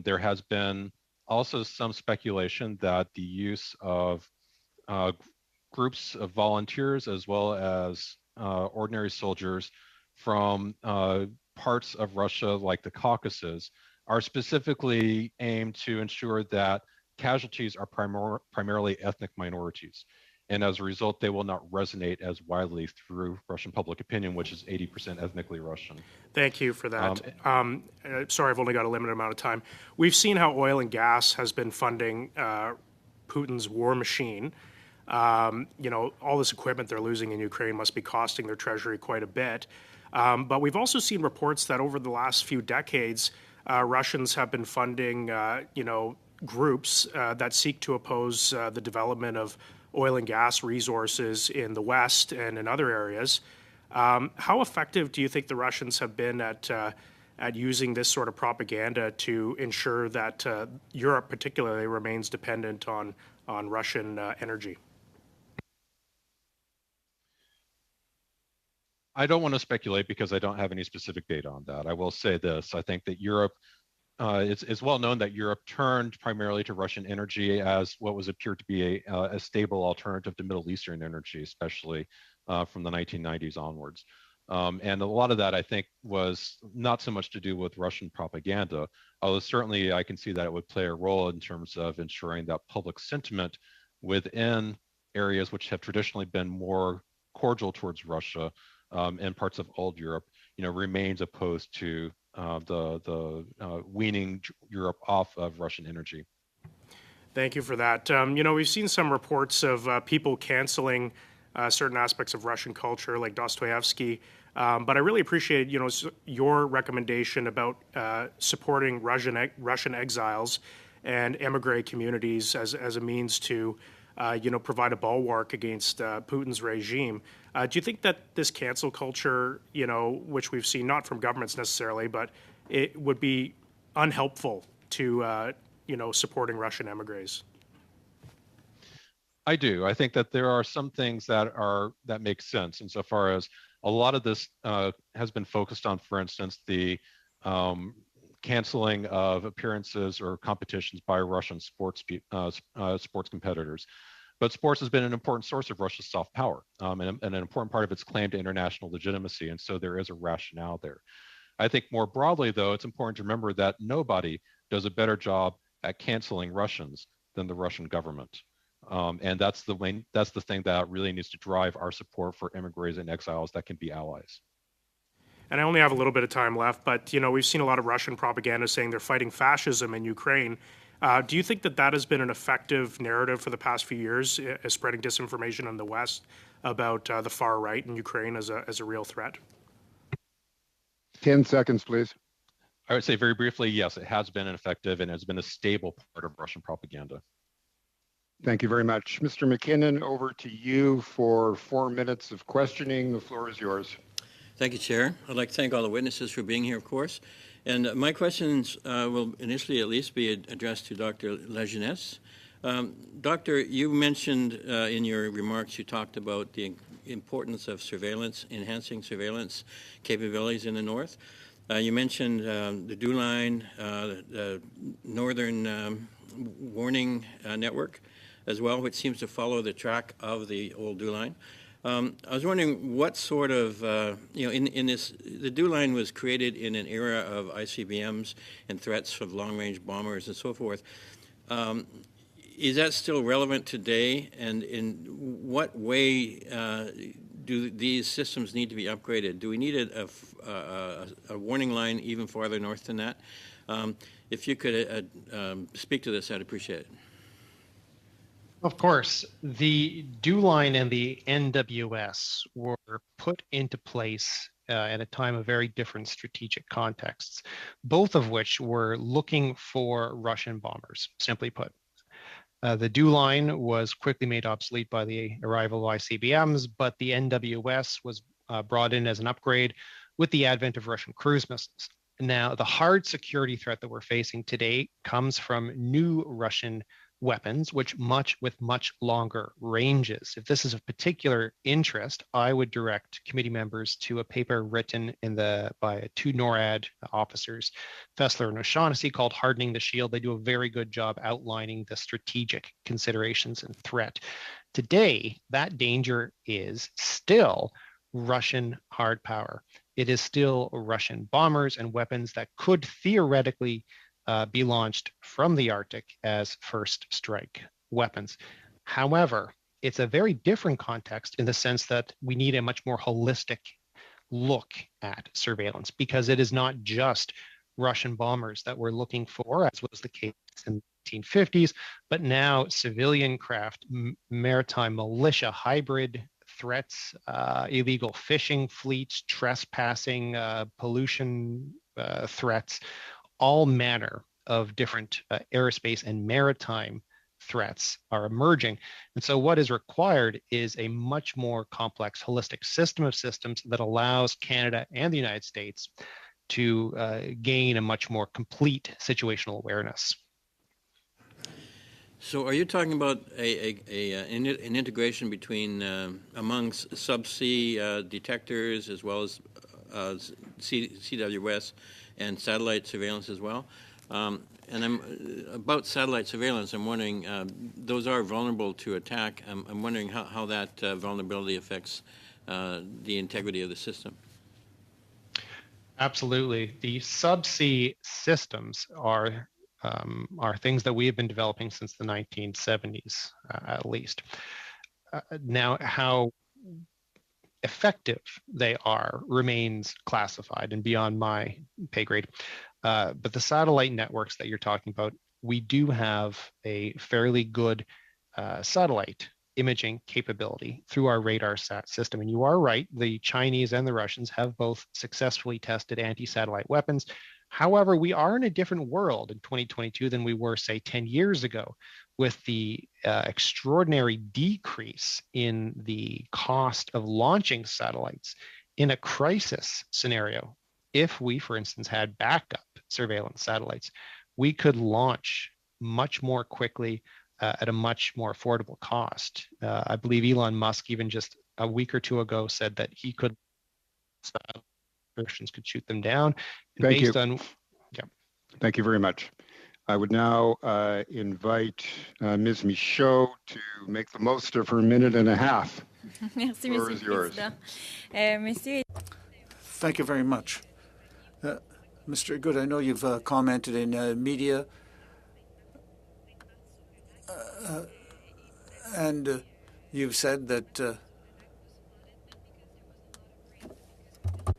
There has been also some speculation that the use of groups of volunteers as well as ordinary soldiers from parts of Russia like the Caucasus are specifically aimed to ensure that casualties are primarily ethnic minorities. And as a result, they will not resonate as widely through Russian public opinion, which is 80% ethnically Russian. Thank you for that. Sorry, I've only got a limited amount of time. We've seen how oil and gas has been funding Putin's war machine. All this equipment they're losing in Ukraine must be costing their treasury quite a bit. But we've also seen reports that over the last few decades, Russians have been funding, groups that seek to oppose the development of oil and gas resources in the West and in other areas. How effective do you think the Russians have been at using this sort of propaganda to ensure that Europe particularly remains dependent on Russian energy? I don't want to speculate because I don't have any specific data on that. I will say this. I think that Europe, it's well known that Europe turned primarily to Russian energy as what was appeared to be a stable alternative to Middle Eastern energy, especially from the 1990s onwards. And a lot of that, I think, was not so much to do with Russian propaganda, although certainly I can see that it would play a role in terms of ensuring that public sentiment within areas which have traditionally been more cordial towards Russia in parts of old Europe, remains opposed to the weaning Europe off of Russian energy. Thank you for that. We've seen some reports of people canceling certain aspects of Russian culture, like Dostoevsky. But I really appreciate, your recommendation about supporting Russian exiles and emigre communities as a means to, provide a bulwark against Putin's regime. Do you think that this cancel culture, which we've seen not from governments necessarily, but it would be unhelpful to, supporting Russian emigres? I do. I think that there are some things that make sense insofar as a lot of this has been focused on, for instance, the canceling of appearances or competitions by Russian sports competitors. But sports has been an important source of Russia's soft power and an important part of its claim to international legitimacy. And so there is a rationale there. I think more broadly, though, it's important to remember that nobody does a better job at canceling Russians than the Russian government. And that's the thing that really needs to drive our support for immigrants and exiles that can be allies. And I only have a little bit of time left, but we've seen a lot of Russian propaganda saying they're fighting fascism in Ukraine. Do you think that has been an effective narrative for the past few years, spreading disinformation in the West about the far right in Ukraine as a real threat? 10 seconds, please. I would say very briefly, yes, it has been effective and has been a stable part of Russian propaganda. Thank you very much. Mr. McKinnon, over to you for 4 minutes of questioning. The floor is yours. Thank you, Chair. I'd like to thank all the witnesses for being here, of course. And my questions will initially at least be addressed to Dr. Lajeunesse. Doctor, you mentioned in your remarks, you talked about the importance of surveillance, enhancing surveillance capabilities in the north. You mentioned the DEW line, the Northern Warning Network as well, which seems to follow the track of the old DEW line. I was wondering what sort of, in this, the DEW line was created in an era of ICBMs and threats of long-range bombers and so forth. Is that still relevant today? And in what way do these systems need to be upgraded? Do we need a warning line even farther north than that? If you could speak to this, I'd appreciate it. Of course, the DEW line and the NWS were put into place at a time of very different strategic contexts, both of which were looking for Russian bombers, simply put. The DEW line was quickly made obsolete by the arrival of ICBMs, but the NWS was brought in as an upgrade with the advent of Russian cruise missiles. Now, the hard security threat that we're facing today comes from new Russian weapons, with much longer ranges. If this is of particular interest, I would direct committee members to a paper written by two NORAD officers, Fessler and O'Shaughnessy, called Hardening the Shield. They do a very good job outlining the strategic considerations and threat. Today, that danger is still Russian hard power. It is still Russian bombers and weapons that could theoretically be launched from the Arctic as first strike weapons. However, it's a very different context in the sense that we need a much more holistic look at surveillance, because it is not just Russian bombers that we're looking for, as was the case in the 1950s, but now civilian craft, maritime militia, hybrid threats, illegal fishing fleets, trespassing, pollution threats, all manner of different aerospace and maritime threats are emerging. And so what is required is a much more complex, holistic system of systems that allows Canada and the United States to gain a much more complete situational awareness. So are you talking about an integration between amongst subsea detectors as well as CWS and satellite surveillance as well? And about satellite surveillance, I'm wondering, those are vulnerable to attack. I'm wondering how that vulnerability affects the integrity of the system. Absolutely. The subsea systems are things that we have been developing since the 1970s, at least. Now, how effective they are remains classified and beyond my pay grade. But the satellite networks that you're talking about, we do have a fairly good satellite imaging capability through our RADARSAT system. And you are right, the Chinese and the Russians have both successfully tested anti-satellite weapons. However, we are in a different world in 2022 than we were, say, 10 years ago, with the extraordinary decrease in the cost of launching satellites in a crisis scenario. If we, for instance, had backup surveillance satellites, we could launch much more quickly at a much more affordable cost. I believe Elon Musk even just a week or two ago said that he could Russians could shoot them down. And Thank you. Thank you very much. I would now invite Ms. Michaud to make the most of her minute and a half. Merci, Floor is yours. Monsieur. Thank you very much. Mr. Good, I know you've commented in media and you've said that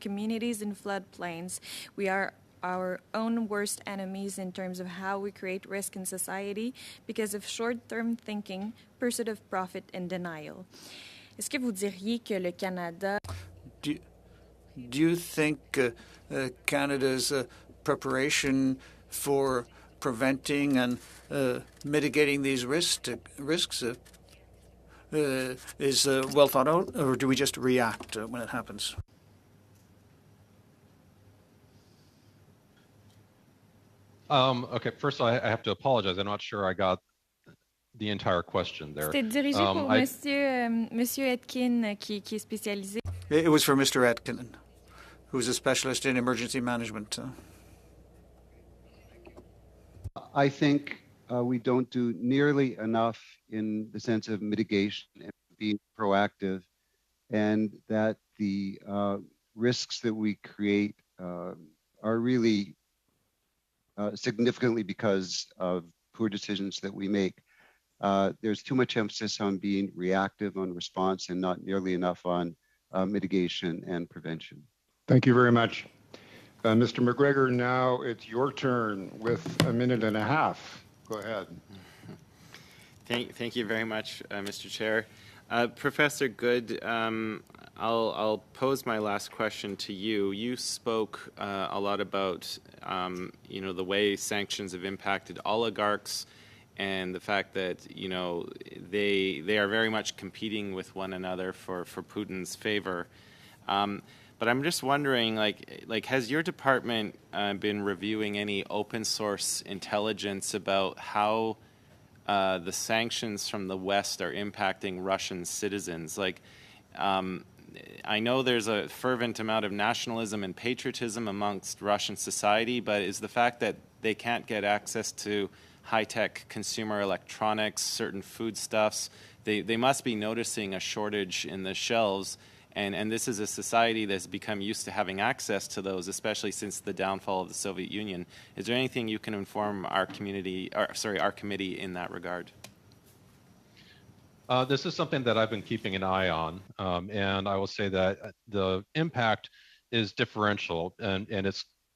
communities in floodplains, we are our own worst enemies in terms of how we create risk in society because of short-term thinking, pursuit of profit, and denial. Est-ce que vous diriez que le Canada... Do you think Canada's preparation for preventing and mitigating these risks is well thought out, or do we just react when it happens? Okay, first I have to apologize. I'm not sure I got the entire question there. C'était dirigé pour Monsieur Etkin, qui est spécialisé. It was for Mr. Etkin, who's a specialist in emergency management. I think we don't do nearly enough in the sense of mitigation and being proactive, and that the risks that we create are really significantly because of poor decisions that we make. There's too much emphasis on being reactive, on response, and not nearly enough on mitigation and prevention. Thank you very much. Mr. McGregor, now it's your turn with a minute and a half. Go ahead. Thank you very much, Mr. Chair. Professor Good, I'll pose my last question to you. You spoke a lot about the way sanctions have impacted oligarchs and the fact that they are very much competing with one another for Putin's favor. But I'm just wondering, like has your department been reviewing any open source intelligence about how the sanctions from the West are impacting Russian citizens? I know there's a fervent amount of nationalism and patriotism amongst Russian society, but is the fact that they can't get access to high-tech consumer electronics, certain foodstuffs, they must be noticing a shortage in the shelves, and this is a society that's become used to having access to those, especially since the downfall of the Soviet Union. Is there anything you can inform our committee in that regard? This is something that I've been keeping an eye on, and I will say that the impact is differential, and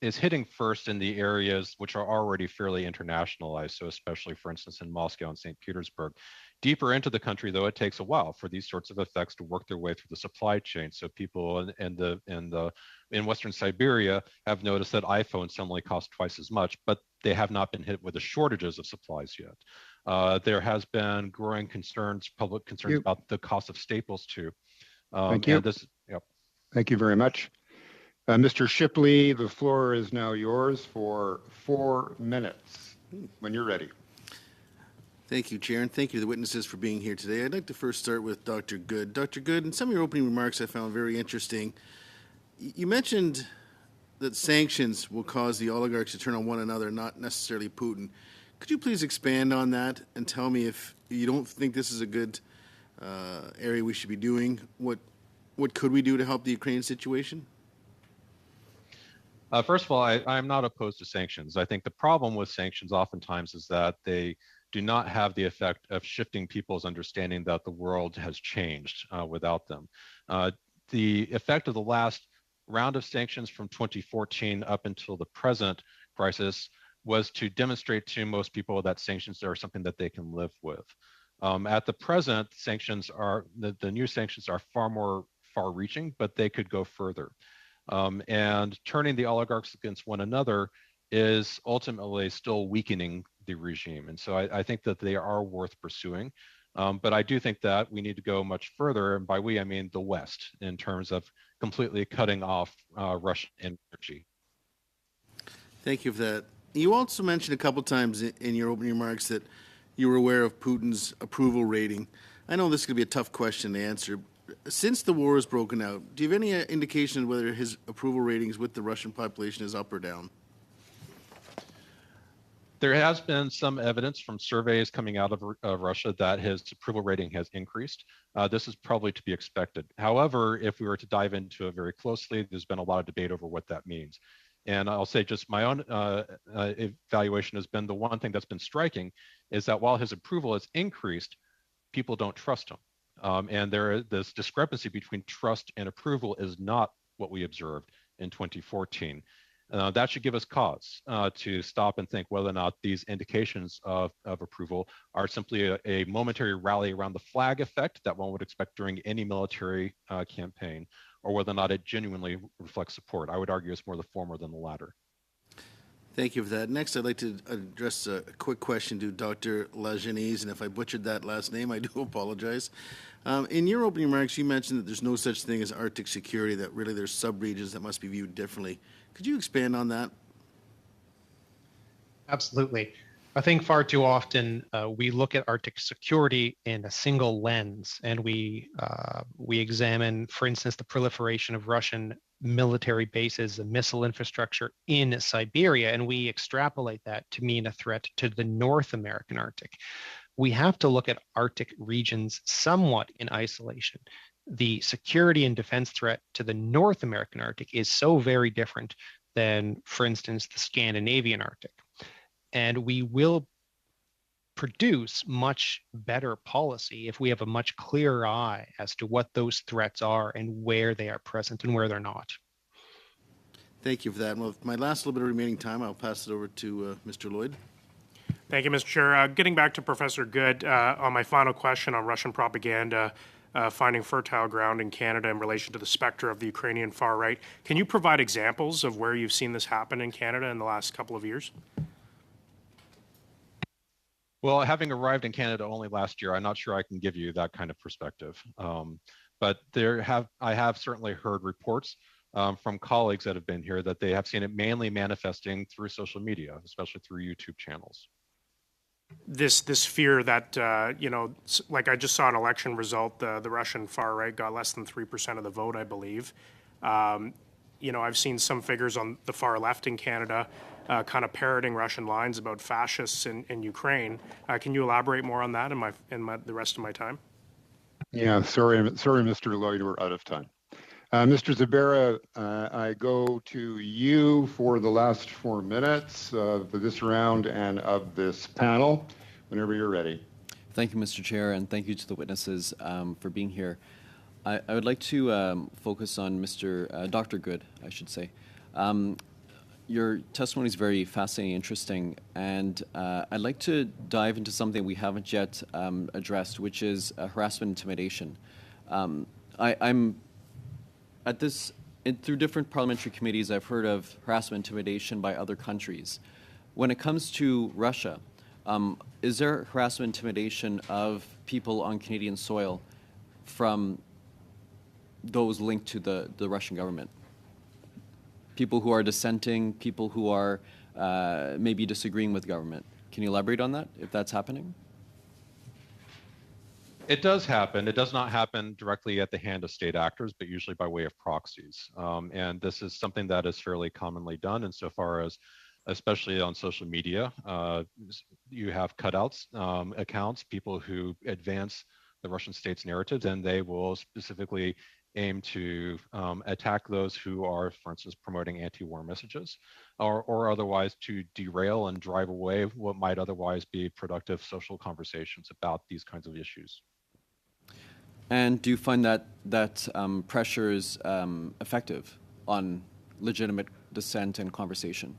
it's hitting first in the areas which are already fairly internationalized, so especially, for instance, in Moscow and St. Petersburg. Deeper into the country, though, it takes a while for these sorts of effects to work their way through the supply chain. So people in Western Siberia have noticed that iPhones suddenly cost twice as much, but they have not been hit with the shortages of supplies yet. There has been growing public concerns about the cost of staples too. Thank you. Thank you very much. Mr. Shipley, the floor is now yours for 4 minutes when you're ready. Thank you, Chair, and thank you to the witnesses for being here today. I'd like to first start with Dr. Good. Dr. Good, in some of your opening remarks I found very interesting. You mentioned that sanctions will cause the oligarchs to turn on one another, not necessarily Putin. Could you please expand on that and tell me if you don't think this is a good area we should be doing? What could we do to help the Ukraine situation? First of all, I'm not opposed to sanctions. I think the problem with sanctions oftentimes is that they do not have the effect of shifting people's understanding that the world has changed without them. The effect of the last round of sanctions from 2014 up until the present crisis was to demonstrate to most people that sanctions are something that they can live with. At the present, sanctions are the new sanctions are far more far-reaching, but they could go further. And turning the oligarchs against one another is ultimately still weakening the regime. And so I think that they are worth pursuing. But I do think that we need to go much further, and by we, I mean the West, in terms of completely cutting off Russian energy. Thank you for that. You also mentioned a couple times in your opening remarks that you were aware of Putin's approval rating. I know this is going to be a tough question to answer. Since the war has broken out, do you have any indication of whether his approval ratings with the Russian population is up or down? There has been some evidence from surveys coming out of Russia that his approval rating has increased. This is probably to be expected. However, if we were to dive into it very closely, there's been a lot of debate over what that means. And I'll say just my own evaluation has been the one thing that's been striking is that while his approval has increased, people don't trust him. And this discrepancy between trust and approval is not what we observed in 2014. That should give us cause to stop and think whether or not these indications of approval are simply a momentary rally around the flag effect that one would expect during any military campaign, or whether or not it genuinely reflects support. I would argue it's more the former than the latter. Thank you for that. Next, I'd like to address a quick question to Dr. Lajeunesse, and if I butchered that last name, I do apologize. In your opening remarks, you mentioned that there's no such thing as Arctic security, that really there's sub-regions that must be viewed differently. Could you expand on that? Absolutely. I think far too often we look at Arctic security in a single lens, and we examine, for instance, the proliferation of Russian military bases and missile infrastructure in Siberia, and we extrapolate that to mean a threat to the North American Arctic. We have to look at Arctic regions somewhat in isolation. The security and defense threat to the North American Arctic is so very different than, for instance, the Scandinavian Arctic. And we will produce much better policy if we have a much clearer eye as to what those threats are and where they are present and where they're not. Thank you for that. Well, with my last little bit of remaining time, I'll pass it over to Mr. Lloyd. Thank you, Mr. Chair. Getting back to Professor Good, on my final question on Russian propaganda, finding fertile ground in Canada in relation to the specter of the Ukrainian far right, can you provide examples of where you've seen this happen in Canada in the last couple of years? Well, having arrived in Canada only last year, I'm not sure I can give you that kind of perspective. But I have certainly heard reports from colleagues that have been here that they have seen it mainly manifesting through social media, especially through YouTube channels. This fear that, like I just saw an election result, the Russian far right got less than 3% of the vote, I believe. I've seen some figures on the far left in Canada kind of parroting Russian lines about fascists in Ukraine. Can you elaborate more on that in the rest of my time? Yeah, sorry, Mr. Lloyd, we're out of time. Mr. Zabera, I go to you for the last 4 minutes of this round and of this panel, whenever you're ready. Thank you, Mr. Chair, and thank you to the witnesses for being here. I would like to focus on Dr. Good, I should say. Your testimony is very fascinating, interesting, and I'd like to dive into something we haven't yet addressed, which is harassment and intimidation. Through different parliamentary committees, I've heard of harassment and intimidation by other countries. When it comes to Russia, is there harassment and intimidation of people on Canadian soil from those linked to the Russian government? People who are dissenting, people who are maybe disagreeing with government. Can you elaborate on that, if that's happening? It does happen. It does not happen directly at the hand of state actors, but usually by way of proxies. And this is something that is fairly commonly done insofar as, especially on social media, you have cutouts, accounts, people who advance the Russian state's narratives, and they will specifically aim to attack those who are, for instance, promoting anti-war messages, or otherwise to derail and drive away what might otherwise be productive social conversations about these kinds of issues. And do you find that pressure is effective on legitimate dissent and conversation?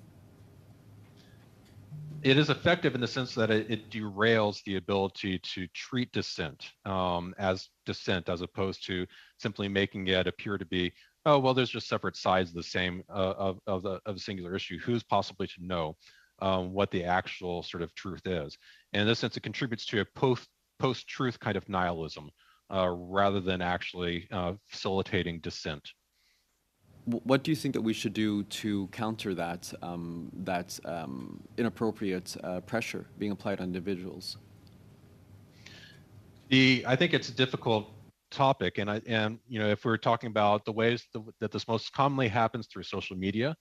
It is effective in the sense that it derails the ability to treat dissent as dissent, as opposed to simply making it appear to be, oh, well, there's just separate sides of the same of a singular issue. Who's possibly to know what the actual sort of truth is? And in this sense, it contributes to a post-truth kind of nihilism rather than actually facilitating dissent. What do you think that we should do to counter that inappropriate pressure being applied on individuals? I think it's a difficult topic, and if we're talking about the ways that this most commonly happens through social media,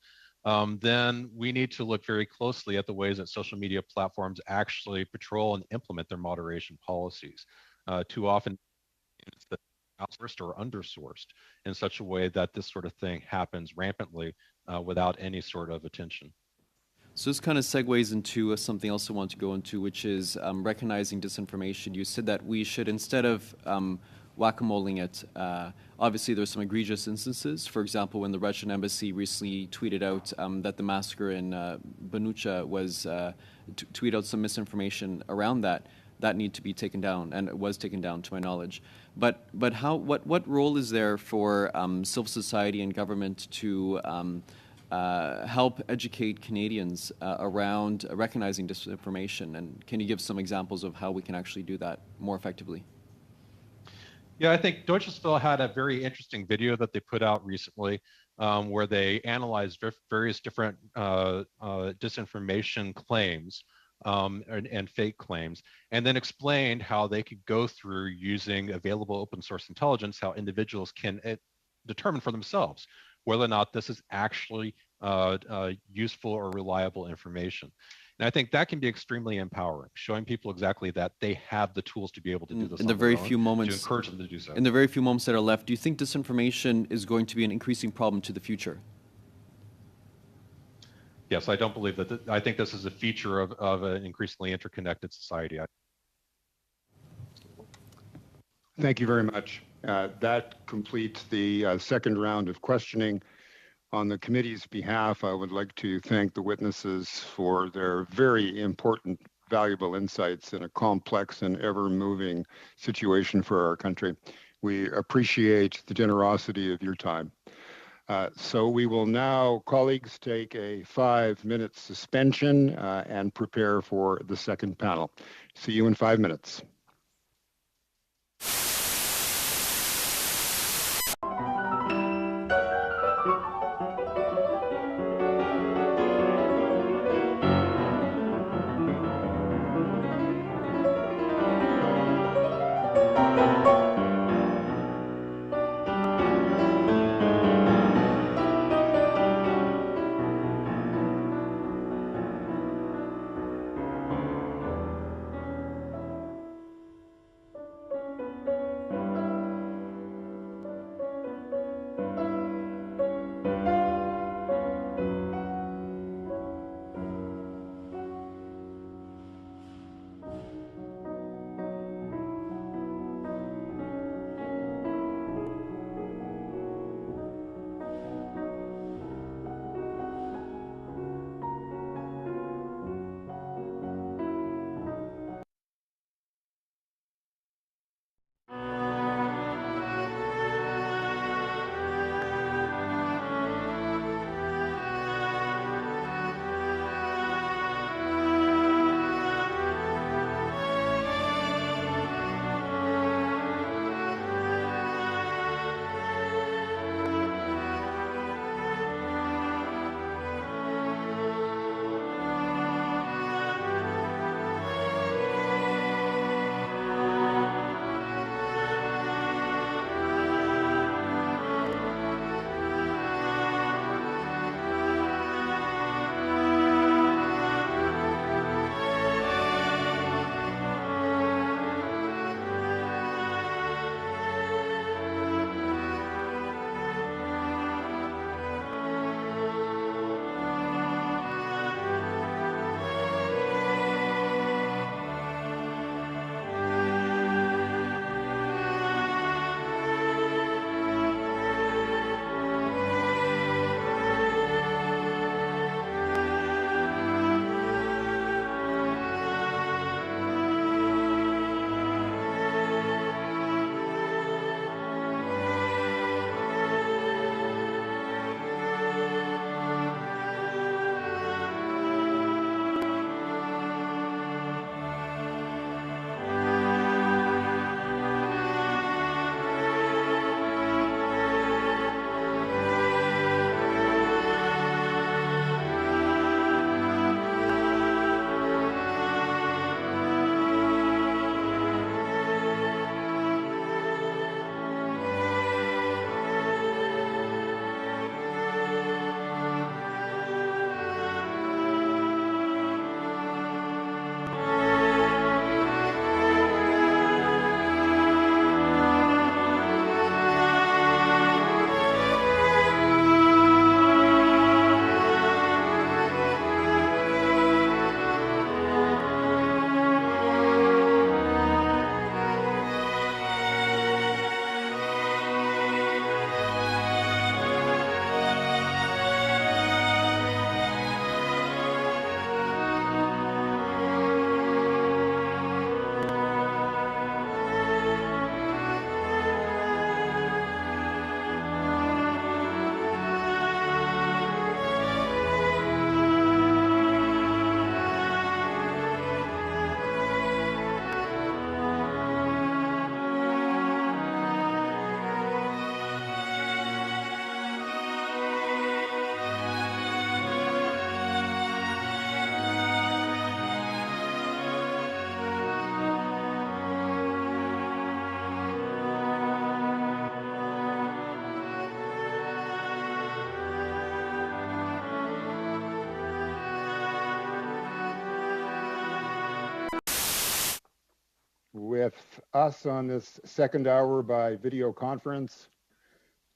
then we need to look very closely at the ways that social media platforms actually patrol and implement their moderation policies. Too often, it's outsourced or undersourced in such a way that this sort of thing happens rampantly without any sort of attention. So this kind of segues into something else I want to go into, which is recognizing disinformation. You said that we should, instead of whack-a-moling it, obviously there's some egregious instances. For example, when the Russian embassy recently tweeted out that the massacre in Bucha was, tweet out some misinformation around that need to be taken down, and it was taken down to my knowledge. But what role is there for civil society and government to help educate Canadians around recognizing disinformation? And can you give some examples of how we can actually do that more effectively? Yeah, I think Deutsche Welle had a very interesting video that they put out recently where they analyzed various different disinformation claims and fake claims, and then explained how they could go through using available open source intelligence, how individuals can determine for themselves whether or not this is actually useful or reliable information. And I think that can be extremely empowering, showing people exactly that they have the tools to be able to do this in the very few moments, to encourage them to do so. In the very few moments that are left, do you think disinformation is going to be an increasing problem to the future? Yes, I don't believe that. I think this is a feature of an increasingly interconnected society. Thank you very much. That completes the second round of questioning. On the committee's behalf, I would like to thank the witnesses for their very important, valuable insights in a complex and ever-moving situation for our country. We appreciate the generosity of your time. So we will now, colleagues, take a 5-minute suspension and prepare for the second panel. See you in 5 minutes. with us on this second hour by video conference,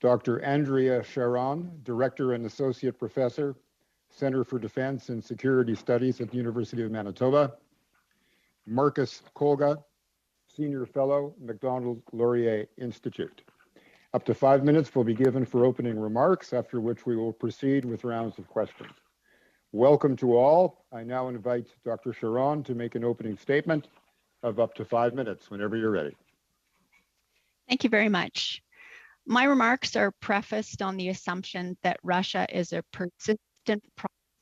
Dr. Andrea Sharon, Director and Associate Professor, Center for Defense and Security Studies at the University of Manitoba, Marcus Kolga, Senior Fellow, Macdonald-Laurier Institute. Up to 5 minutes will be given for opening remarks, after which we will proceed with rounds of questions. Welcome to all. I now invite Dr. Sharon to make an opening statement of up to 5 minutes, whenever you're ready. Thank you very much. My remarks are prefaced on the assumption that Russia is a persistent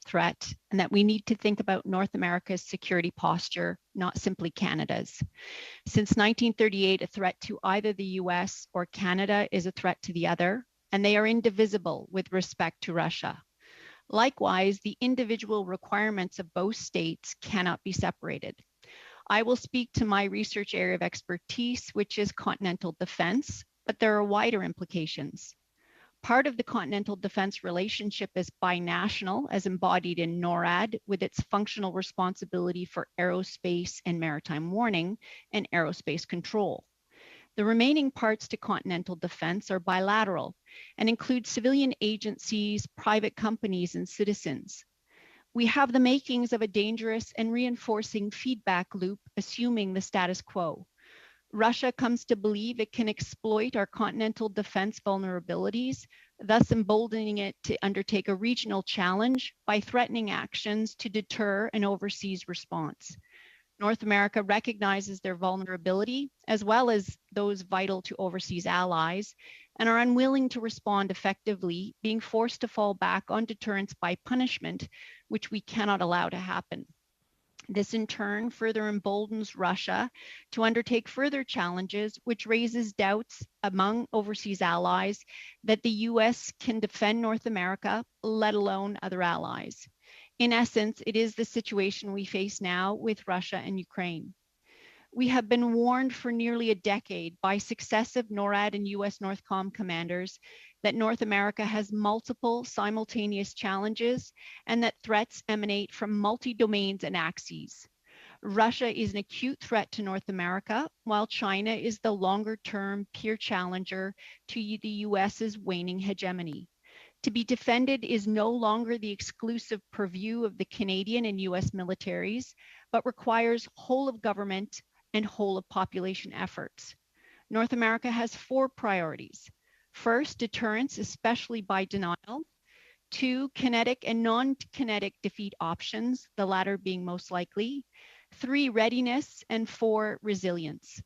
threat and that we need to think about North America's security posture, not simply Canada's. Since 1938, a threat to either the US or Canada is a threat to the other, and they are indivisible with respect to Russia. Likewise, the individual requirements of both states cannot be separated. I will speak to my research area of expertise, which is continental defense, but there are wider implications. Part of the continental defense relationship is binational, as embodied in NORAD, with its functional responsibility for aerospace and maritime warning and aerospace control. The remaining parts to continental defense are bilateral and include civilian agencies, private companies, and citizens. We have the makings of a dangerous and reinforcing feedback loop, assuming the status quo. Russia comes to believe it can exploit our continental defense vulnerabilities, thus emboldening it to undertake a regional challenge by threatening actions to deter an overseas response. North America recognizes their vulnerability, as well as those vital to overseas allies, and are unwilling to respond effectively, being forced to fall back on deterrence by punishment, which we cannot allow to happen. This in turn further emboldens Russia to undertake further challenges, which raises doubts among overseas allies that the US can defend North America, let alone other allies. In essence, it is the situation we face now with Russia and Ukraine. We have been warned for nearly a decade by successive NORAD and US NORTHCOM commanders that North America has multiple simultaneous challenges and that threats emanate from multi-domains and axes. Russia is an acute threat to North America, while China is the longer-term peer challenger to the US's waning hegemony. To be defended is no longer the exclusive purview of the Canadian and US militaries, but requires whole of government and whole of population efforts. North America has 4 priorities. First, deterrence, especially by denial. 2, kinetic and non-kinetic defeat options, the latter being most likely. 3, readiness, and 4, resilience.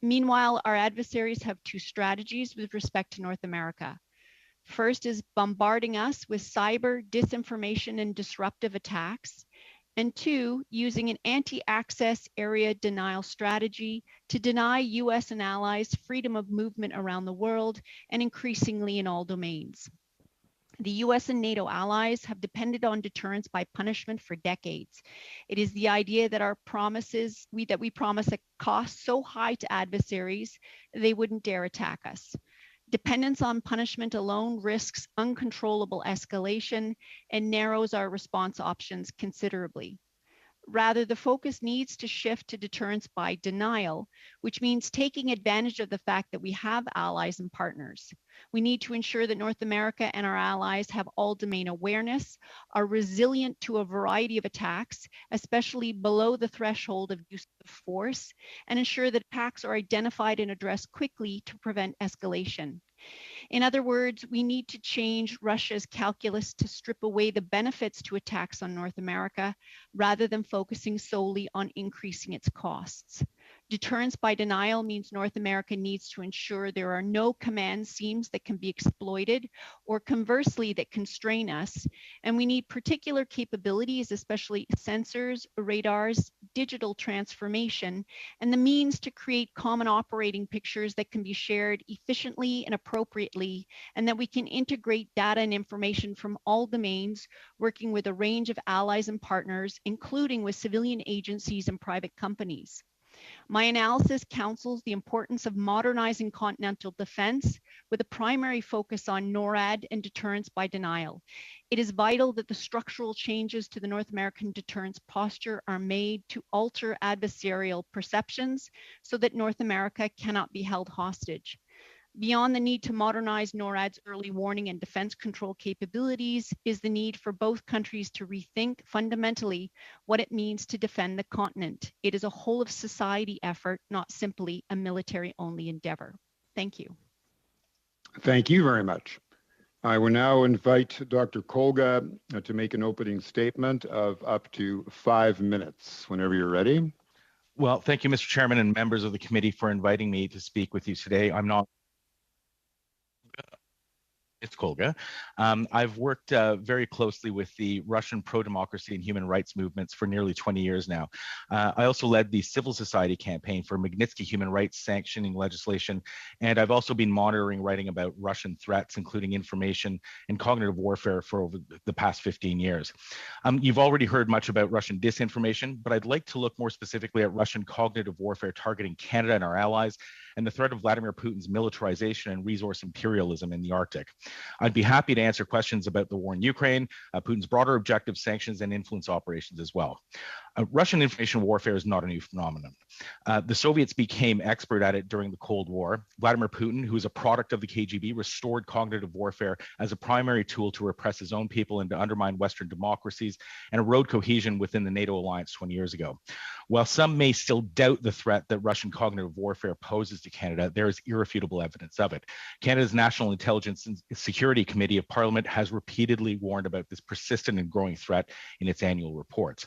Meanwhile, our adversaries have 2 strategies with respect to North America. First is bombarding us with cyber, disinformation, and disruptive attacks. And 2, using an anti-access area denial strategy to deny US and allies freedom of movement around the world and increasingly in all domains. The US and NATO allies have depended on deterrence by punishment for decades. It is the idea that we promise a cost so high to adversaries they wouldn't dare attack us. Dependence on punishment alone risks uncontrollable escalation and narrows our response options considerably. Rather, the focus needs to shift to deterrence by denial, which means taking advantage of the fact that we have allies and partners. We need to ensure that North America and our allies have all domain awareness, are resilient to a variety of attacks, especially below the threshold of use of force, and ensure that attacks are identified and addressed quickly to prevent escalation. In other words, we need to change Russia's calculus to strip away the benefits to attacks on North America rather than focusing solely on increasing its costs. Deterrence by denial means North America needs to ensure there are no command seams that can be exploited or conversely that constrain us. And we need particular capabilities, especially sensors, radars, digital transformation, and the means to create common operating pictures that can be shared efficiently and appropriately, and that we can integrate data and information from all domains, working with a range of allies and partners, including with civilian agencies and private companies. My analysis counsels the importance of modernizing continental defense with a primary focus on NORAD and deterrence by denial. It is vital that the structural changes to the North American deterrence posture are made to alter adversarial perceptions so that North America cannot be held hostage. Beyond the need to modernize NORAD's early warning and defense control capabilities is the need for both countries to rethink fundamentally what it means to defend the continent. It is a whole of society effort, not simply a military-only endeavor. Thank you. Thank you very much. I will now invite Dr. Kolga to make an opening statement of up to 5 minutes, whenever you're ready. Well, thank you, Mr. Chairman and members of the committee for inviting me to speak with you today. It's Kolga. I've worked very closely with the Russian pro-democracy and human rights movements for nearly 20 years now. I also led the civil society campaign for Magnitsky human rights sanctioning legislation, and I've also been monitoring writing about Russian threats, including information and cognitive warfare for over the past 15 years. You've already heard much about Russian disinformation, but I'd like to look more specifically at Russian cognitive warfare targeting Canada and our allies, and the threat of Vladimir Putin's militarization and resource imperialism in the Arctic. I'd be happy to answer questions about the war in Ukraine, Putin's broader objectives, sanctions, and influence operations as well. Russian information warfare is not a new phenomenon. The Soviets became expert at it during the Cold War. Vladimir Putin, who is a product of the KGB, restored cognitive warfare as a primary tool to repress his own people and to undermine Western democracies and erode cohesion within the NATO alliance 20 years ago. While some may still doubt the threat that Russian cognitive warfare poses to Canada, there is irrefutable evidence of it. Canada's National Intelligence and Security Committee of Parliament has repeatedly warned about this persistent and growing threat in its annual reports.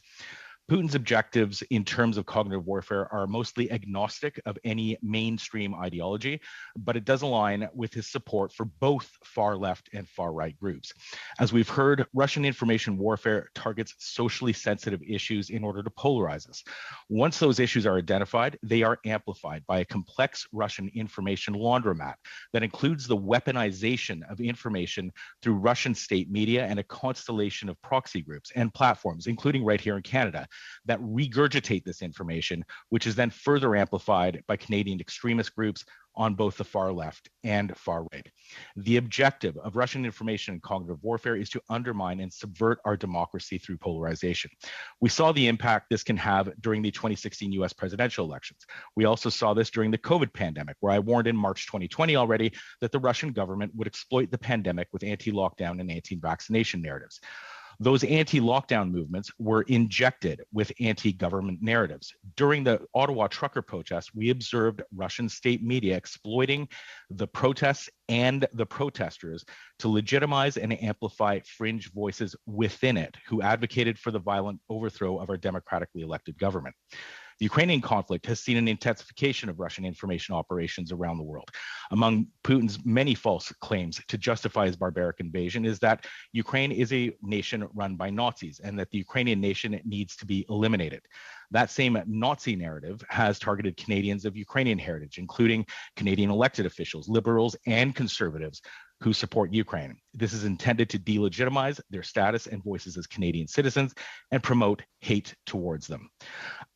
Putin's objectives in terms of cognitive warfare are mostly agnostic of any mainstream ideology, but it does align with his support for both far left and far right groups. As we've heard, Russian information warfare targets socially sensitive issues in order to polarize us. Once those issues are identified, they are amplified by a complex Russian information laundromat that includes the weaponization of information through Russian state media and a constellation of proxy groups and platforms, including right here in Canada, that regurgitate this information, which is then further amplified by Canadian extremist groups on both the far left and far right. The objective of Russian information and cognitive warfare is to undermine and subvert our democracy through polarization. We saw the impact this can have during the 2016 US presidential elections. We also saw this during the COVID pandemic, where I warned in March 2020 already that the Russian government would exploit the pandemic with anti-lockdown and anti-vaccination narratives. Those anti-lockdown movements were injected with anti-government narratives. During the Ottawa trucker protests, we observed Russian state media exploiting the protests and the protesters to legitimize and amplify fringe voices within it who advocated for the violent overthrow of our democratically elected government. The Ukrainian conflict has seen an intensification of Russian information operations around the world. Among Putin's many false claims to justify his barbaric invasion is that Ukraine is a nation run by Nazis and that the Ukrainian nation needs to be eliminated. That same Nazi narrative has targeted Canadians of Ukrainian heritage, including Canadian elected officials, liberals, and conservatives who support Ukraine. This is intended to delegitimize their status and voices as Canadian citizens and promote hate towards them.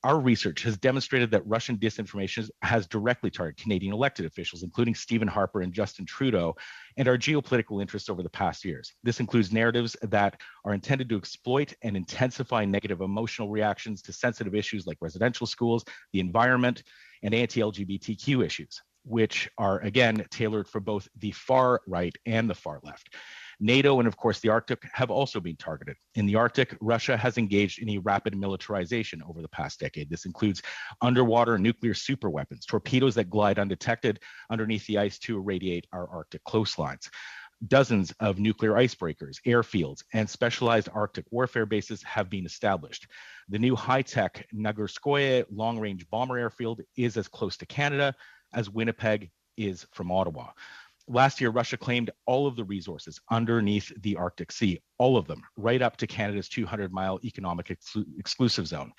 Our research has demonstrated that Russian disinformation has directly targeted Canadian elected officials, including Stephen Harper and Justin Trudeau, and our geopolitical interests over the past years. This includes narratives that are intended to exploit and intensify negative emotional reactions to sensitive issues like residential schools, the environment, and anti-LGBTQ issues, which are, again, tailored for both the far right and the far left. NATO and, of course, the Arctic have also been targeted. In the Arctic, Russia has engaged in a rapid militarization over the past decade. This includes underwater nuclear superweapons, torpedoes that glide undetected underneath the ice to irradiate our Arctic coastlines. Dozens of nuclear icebreakers, airfields, and specialized Arctic warfare bases have been established. The new high-tech Nagorskoye long-range bomber airfield is as close to Canada as Winnipeg is from Ottawa. Last year, Russia claimed all of the resources underneath the Arctic Sea, all of them, right up to Canada's 200-mile economic exclusive zone.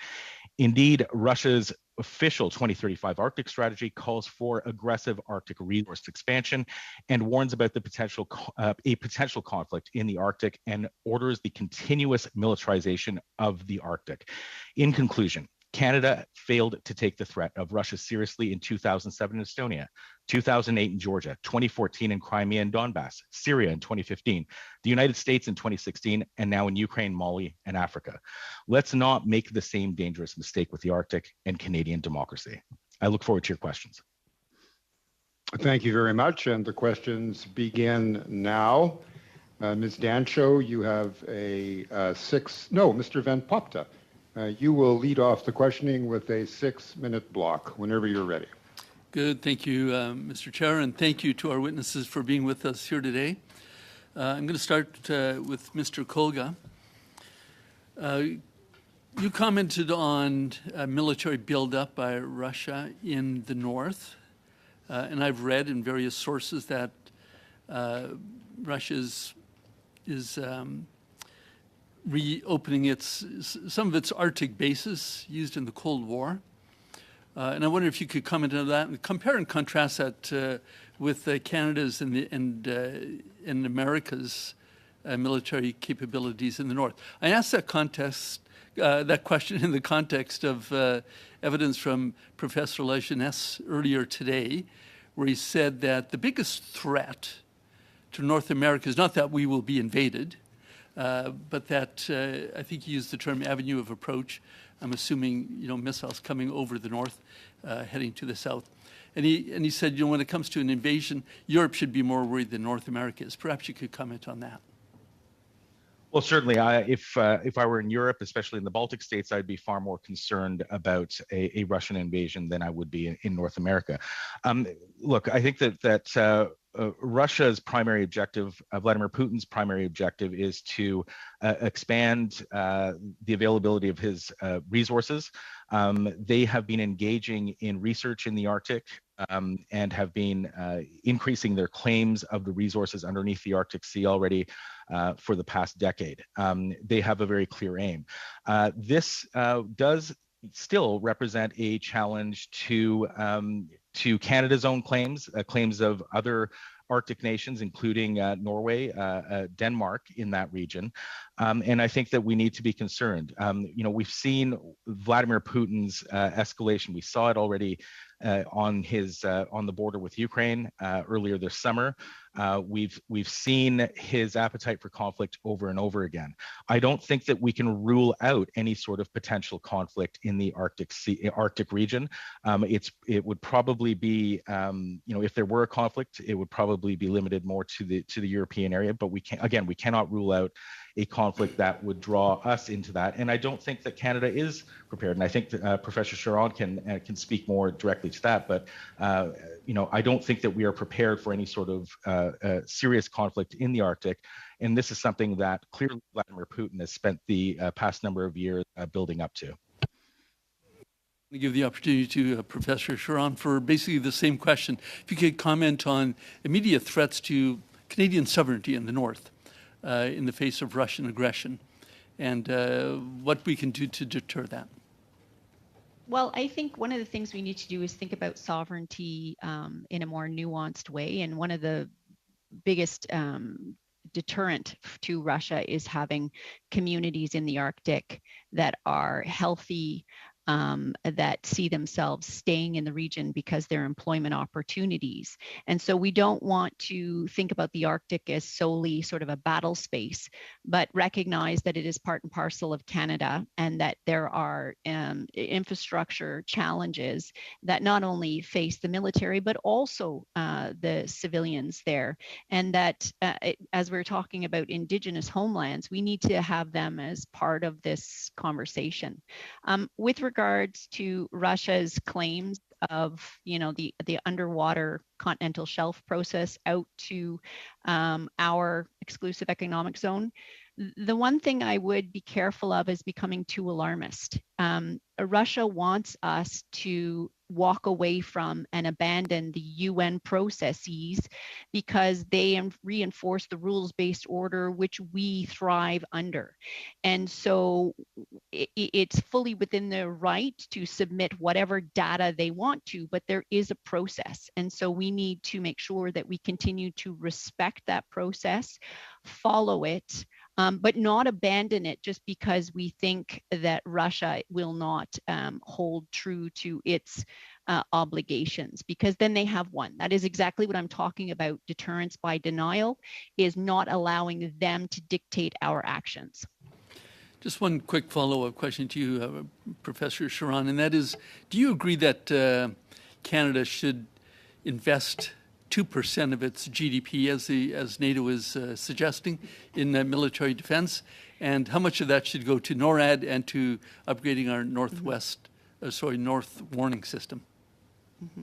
Indeed, Russia's official 2035 Arctic strategy calls for aggressive Arctic resource expansion and warns about a potential conflict in the Arctic and orders the continuous militarization of the Arctic. In conclusion, Canada failed to take the threat of Russia seriously in 2007 in Estonia, 2008 in Georgia, 2014 in Crimea and Donbass, Syria in 2015, the United States in 2016, and now in Ukraine, Mali, and Africa. Let's not make the same dangerous mistake with the Arctic and Canadian democracy. I look forward to your questions. Thank you very much, and the questions begin now. Ms. Dancho, you have Mr. Van Popta. You will lead off the questioning with a 6-minute block whenever you're ready. Good. Thank you, Mr. Chair, and thank you to our witnesses for being with us here today. I'm going to start with Mr. Kolga. You commented on military buildup by Russia in the north, and I've read in various sources that Russia is reopening some of its Arctic bases used in the Cold War. And I wonder if you could comment on that and compare and contrast that with Canada's and America's military capabilities in the north. I asked that question in the context of evidence from Professor Lajeunesse earlier today, where he said that the biggest threat to North America is not that we will be invaded, but that I think he used the term avenue of approach. I'm assuming missiles coming over the north, heading to the south. And he said, when it comes to an invasion, Europe should be more worried than North America is. Perhaps you could comment on that. Well, certainly, if I were in Europe, especially in the Baltic states, I'd be far more concerned about a Russian invasion than I would be in North America. Look, I think that Russia's primary objective, Vladimir Putin's primary objective, is to expand the availability of his resources. They have been engaging in research in the Arctic and have been increasing their claims of the resources underneath the Arctic Sea already for the past decade. They have a very clear aim. This does still represent a challenge to Canada's own claims, claims of other Arctic nations, including Norway, Denmark in that region. And I think that we need to be concerned. We've seen Vladimir Putin's escalation. We saw it already on the border with Ukraine earlier this summer. We've seen his appetite for conflict over and over again. I don't think that we can rule out any sort of potential conflict in the Arctic region. It would probably be, if there were a conflict, it would probably be limited more to the European area. But we cannot rule out a conflict that would draw us into that. And I don't think that Canada is prepared. And I think that Professor Charon can speak more directly to that. But I don't think that we are prepared for any sort of serious conflict in the Arctic. And this is something that clearly Vladimir Putin has spent the past number of years building up to. To give the opportunity to Professor Charon for basically the same question. If you could comment on immediate threats to Canadian sovereignty in the north in the face of Russian aggression, and what we can do to deter that. Well, I think one of the things we need to do is think about sovereignty in a more nuanced way. And one of the biggest deterrent to Russia is having communities in the Arctic that are healthy, that see themselves staying in the region because they're employment opportunities. And so we don't want to think about the Arctic as solely sort of a battle space, but recognize that it is part and parcel of Canada, and that there are infrastructure challenges that not only face the military, but also the civilians there. And that as we're talking about Indigenous homelands, we need to have them as part of this conversation. With regards to Russia's claims of, the underwater continental shelf process out to our exclusive economic zone, the one thing I would be careful of is becoming too alarmist. Russia wants us to walk away from and abandon the UN processes because they reinforce the rules-based order which we thrive under. And so it's fully within their right to submit whatever data they want to, but there is a process. And so we need to make sure that we continue to respect that process, follow it, but not abandon it just because we think that Russia will not hold true to its obligations, because then they have won. That is exactly what I'm talking about. Deterrence by denial is not allowing them to dictate our actions. Just one quick follow-up question to you, Professor Charron, and that is, do you agree that Canada should invest 2% of its GDP, as NATO is suggesting, in military defense? And how much of that should go to NORAD and to upgrading our north warning system? Mm-hmm.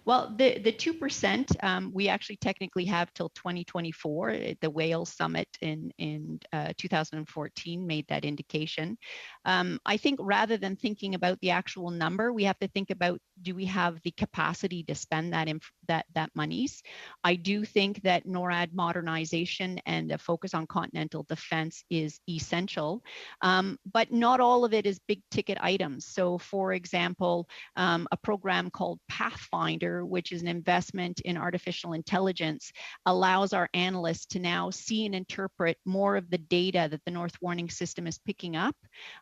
Well, the 2%, we actually technically have till 2024. The Wales Summit in 2014 made that indication. I think rather than thinking about the actual number, we have to think about, do we have the capacity to spend that monies? I do think that NORAD modernization and a focus on continental defense is essential, but not all of it is big ticket items. So for example, a program called Pathfinder, which is an investment in artificial intelligence, allows our analysts to now see and interpret more of the data that the North Warning System is picking up.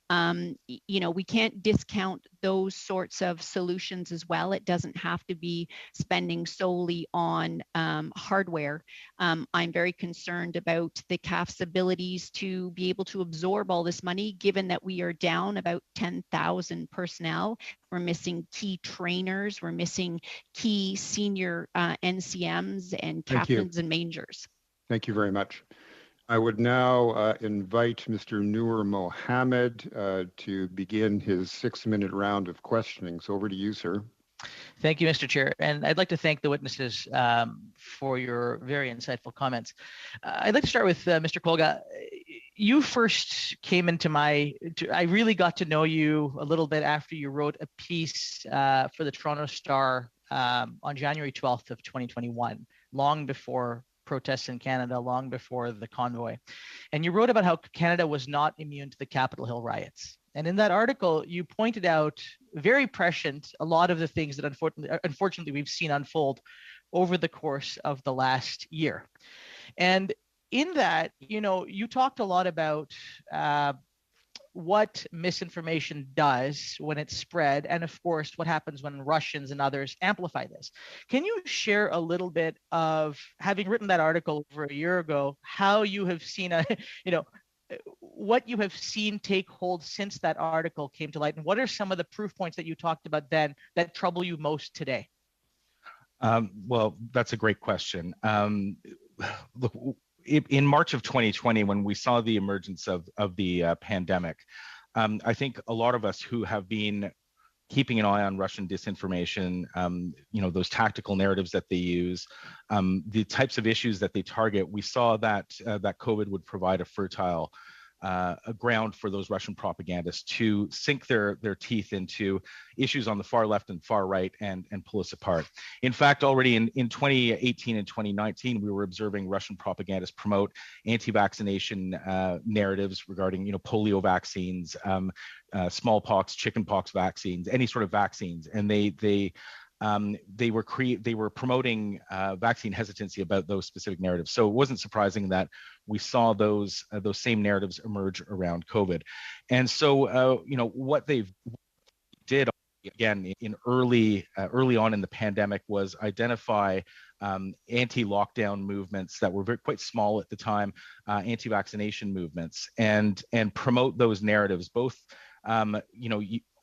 We can't discount those sorts of solutions as well. It doesn't have to be spending solely on hardware. I'm very concerned about the CAF's abilities to be able to absorb all this money, given that we are down about 10,000 personnel. We're missing key trainers. We're missing key senior NCMs and captains and majors. Thank you very much. I would now invite Mr. Noor Mohammed to begin his 6-minute round of questioning. So over to you, sir. Thank you, Mr. Chair. And I'd like to thank the witnesses for your very insightful comments. I'd like to start with Mr. Kolga. You first came into I really got to know you a little bit after you wrote a piece for the Toronto Star on January 12th of 2021, long before protests in Canada, long before the convoy. And you wrote about how Canada was not immune to the Capitol Hill riots. And in that article, you pointed out very prescient a lot of the things that unfortunately we've seen unfold over the course of the last year. And in that, you talked a lot about what misinformation does when it's spread, and of course, what happens when Russians and others amplify this. Can you share a little bit of, having written that article over a year ago, how you have seen what you have seen take hold since that article came to light, and what are some of the proof points that you talked about then that trouble you most today? Well, that's a great question. Look, in March of 2020, when we saw the emergence of the pandemic, I think a lot of us who have been keeping an eye on Russian disinformation, those tactical narratives that they use, the types of issues that they target, we saw that COVID would provide a fertile a ground for those Russian propagandists to sink their teeth into issues on the far left and far right and pull us apart. In fact, already in 2018 and 2019, we were observing Russian propagandists promote anti-vaccination narratives regarding polio vaccines, smallpox, chickenpox vaccines, any sort of vaccines, and they were promoting vaccine hesitancy about those specific narratives. So it wasn't surprising that we saw those same narratives emerge around COVID. And so what they did again in early on in the pandemic was identify anti-lockdown movements that were quite small at the time, anti-vaccination movements, and promote those narratives both.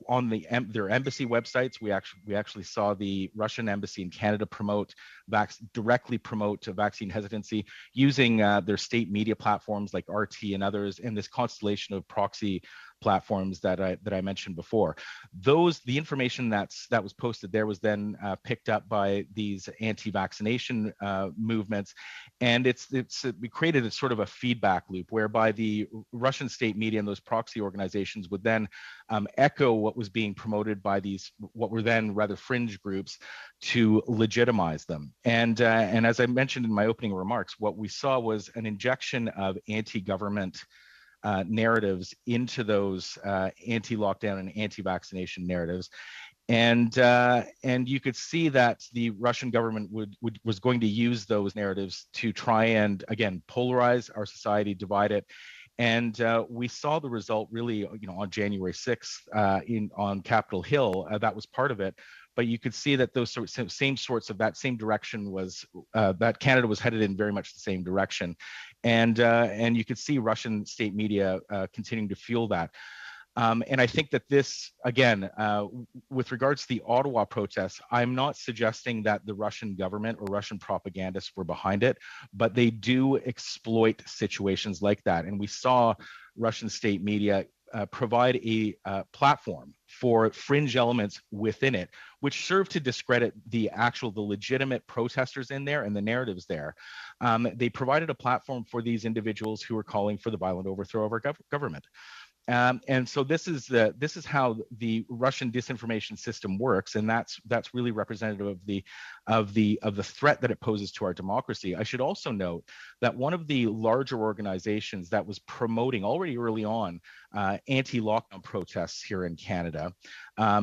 On their embassy websites, we actually saw the Russian embassy in Canada directly promote vaccine hesitancy using their state media platforms like RT and others, and this constellation of proxy platforms that I mentioned before. The information that was posted there was then picked up by these anti-vaccination movements, and we created a sort of a feedback loop whereby the Russian state media and those proxy organizations would then echo what was being promoted by these what were then rather fringe groups to legitimize them. And as I mentioned in my opening remarks, what we saw was an injection of anti-government narratives into those anti-lockdown and anti-vaccination narratives. And you could see that the Russian government was going to use those narratives to try and, again, polarize our society, divide it. And we saw the result really, on January 6th on Capitol Hill. That was part of it. But you could see that those same sorts of that same direction was that Canada was headed in very much the same direction, and you could see Russian state media continuing to fuel that. And I think that this, again, with regards to the Ottawa protests, I'm not suggesting that the Russian government or Russian propagandists were behind it, but they do exploit situations like that. And we saw Russian state media provide a platform for fringe elements within it, which serve to discredit the legitimate protesters in there and the narratives there. They provided a platform for these individuals who were calling for the violent overthrow of our government. And so this is how the Russian disinformation system works, and that's really representative of the threat that it poses to our democracy. I should also note that one of the larger organizations that was promoting already early on anti-lockdown protests here in Canada,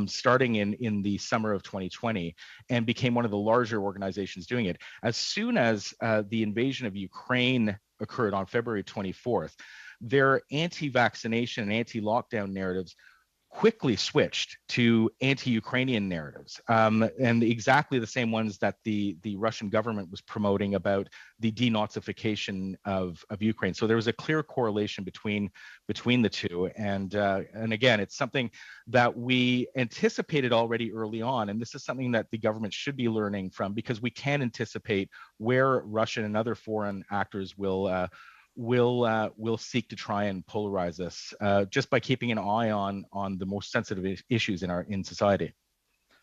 starting in the summer of 2020, and became one of the larger organizations doing it. As soon as the invasion of Ukraine occurred on February 24th, their anti-vaccination and anti-lockdown narratives quickly switched to anti-Ukrainian narratives, and exactly the same ones that the Russian government was promoting about the denazification of Ukraine. So there was a clear correlation between the two, and again, it's something that we anticipated already early on, and this is something that the government should be learning from, because we can anticipate where Russian and other foreign actors will seek to try and polarize us just by keeping an eye on the most sensitive issues in society.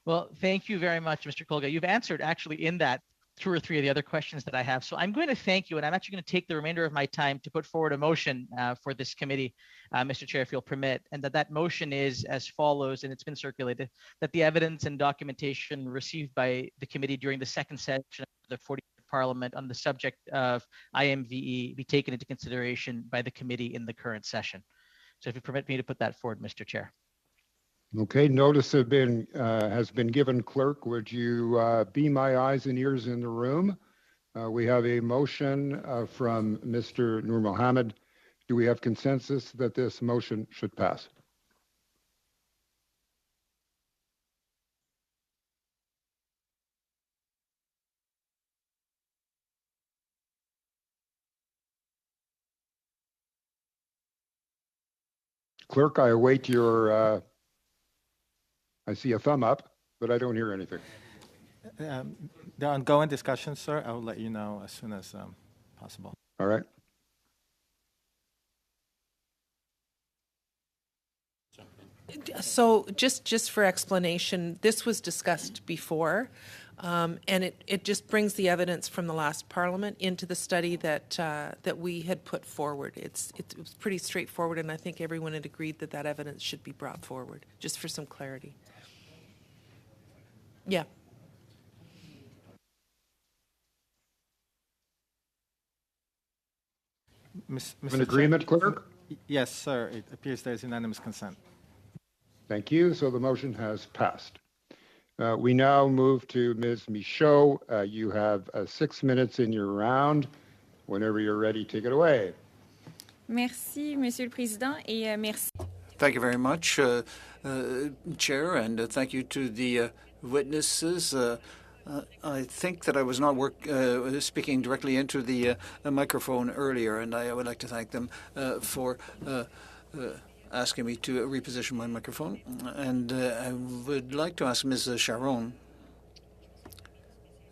Well, thank you very much, Mr. Kolga. You've answered actually in that 2 or 3 of the other questions that I have. So I'm going to thank you, and I'm actually going to take the remainder of my time to put forward a motion for this committee, Mr. Chair, if you'll permit, and that motion is as follows, and it's been circulated, that the evidence and documentation received by the committee during the second session of the 40th Parliament on the subject of IMVE be taken into consideration by the committee in the current session. So if you permit me to put that forward, Mr. Chair. Okay, notice has been given. Clerk, would you be my eyes and ears in the room? We have a motion from Mr. Nur Mohammed. Do we have consensus that this motion should pass? Clerk, I await your, I see a thumb up, but I don't hear anything. The ongoing discussion, sir, I will let you know as soon as possible. All right. So just for explanation, this was discussed before, and it just brings the evidence from the last Parliament into the study that we had put forward. It was pretty straightforward, and I think everyone had agreed that evidence should be brought forward, just for some clarity. Yeah. An agreement, Clerk? Yes, sir. It appears there is unanimous consent. Thank you. So the motion has passed. We now move to Ms. Michaud. You have 6 minutes in your round. Whenever you're ready, take it away. Merci, Monsieur le Président, et merci. Thank you very much, Chair, and thank you to the witnesses. I think that I was not speaking directly into the microphone earlier, and I would like to thank them for asking me to reposition my microphone. And I would like to ask Ms. Sharon,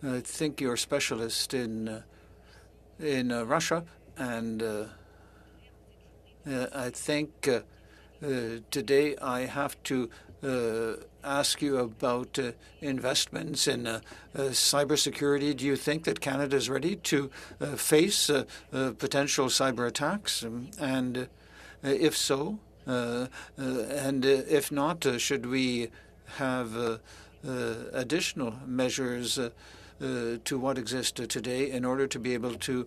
I think you're a specialist in Russia, and I think today I have to ask you about investments in cybersecurity. Do you think that Canada is ready to face potential cyber attacks? And if so, and if not, should we have additional measures to what exist today in order to be able to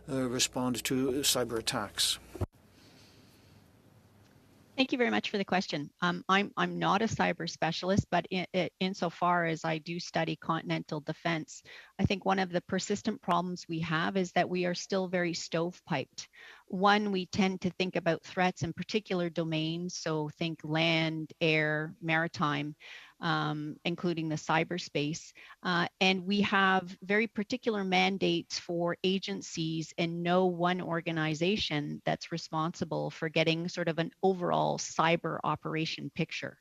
respond to cyber attacks? Thank you very much for the question. I'm not a cyber specialist, but insofar as I do study continental defense, I think one of the persistent problems we have is that we are still very stovepiped. One, we tend to think about threats in particular domains, so think land, air, maritime, including the cyberspace. And we have very particular mandates for agencies and no one organization that's responsible for getting sort of an overall cyber operation picture.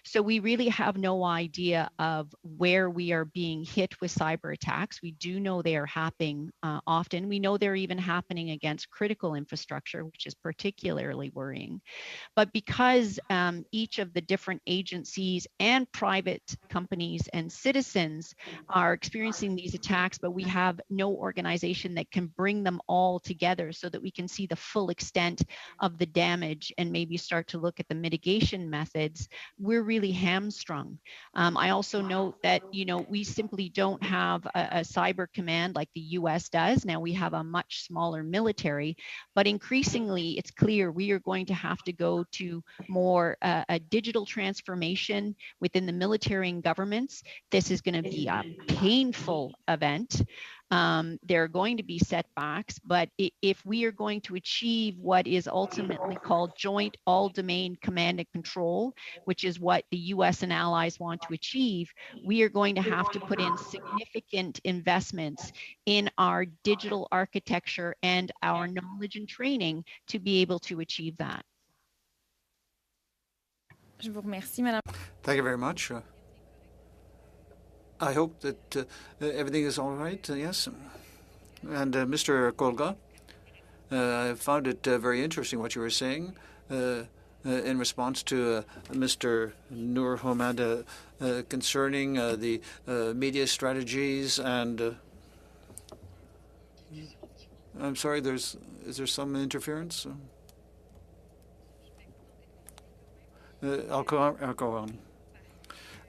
So we really have no idea of where we are being hit with cyber attacks. We do know they are happening often. We know they're even happening against critical infrastructure, which is particularly worrying. But because each of the different agencies and private companies and citizens are experiencing these attacks, but we have no organization that can bring them all together so that we can see the full extent of the damage and maybe start to look at the mitigation methods, we're really hamstrung. I also note that, we simply don't have a cyber command like the US does. Now we have a much smaller military, but increasingly it's clear we are going to have to go to more a digital transformation within the military and governments. This is going to be a painful event. There are going to be setbacks, but if we are going to achieve what is ultimately called joint all-domain command and control, which is what the US and allies want to achieve, we are going to have to put in significant investments in our digital architecture and our knowledge and training to be able to achieve that. Thank you very much. I hope that everything is all right. Yes. And Mr. Kolga, I found it very interesting what you were saying in response to Mr. Noor Homad concerning the media strategies. And I'm sorry, is there some interference? I'll go on.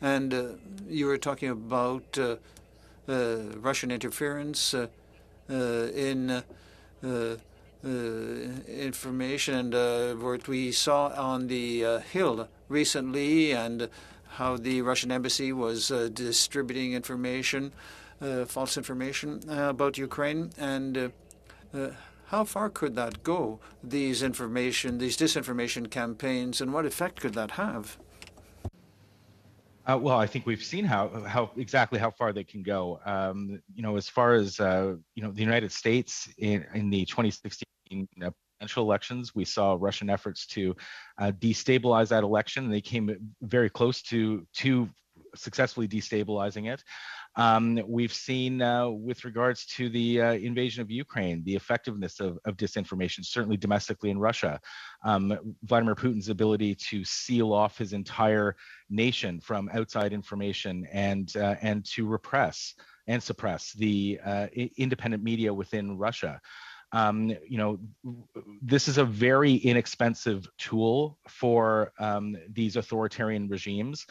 And you were talking about Russian interference in information and what we saw on the Hill recently, and how the Russian embassy was distributing information, false information about Ukraine. And how far could that go, these disinformation campaigns, and what effect could that have? Well, I think we've seen how exactly how far they can go. As far as the United States in the 2016 presidential elections, we saw Russian efforts to destabilize that election, and they came very close to successfully destabilizing it. We've seen with regards to the invasion of Ukraine, the effectiveness of disinformation, certainly domestically in Russia. Vladimir Putin's ability to seal off his entire nation from outside information and to repress and suppress the independent media within Russia. This is a very inexpensive tool for these authoritarian regimes.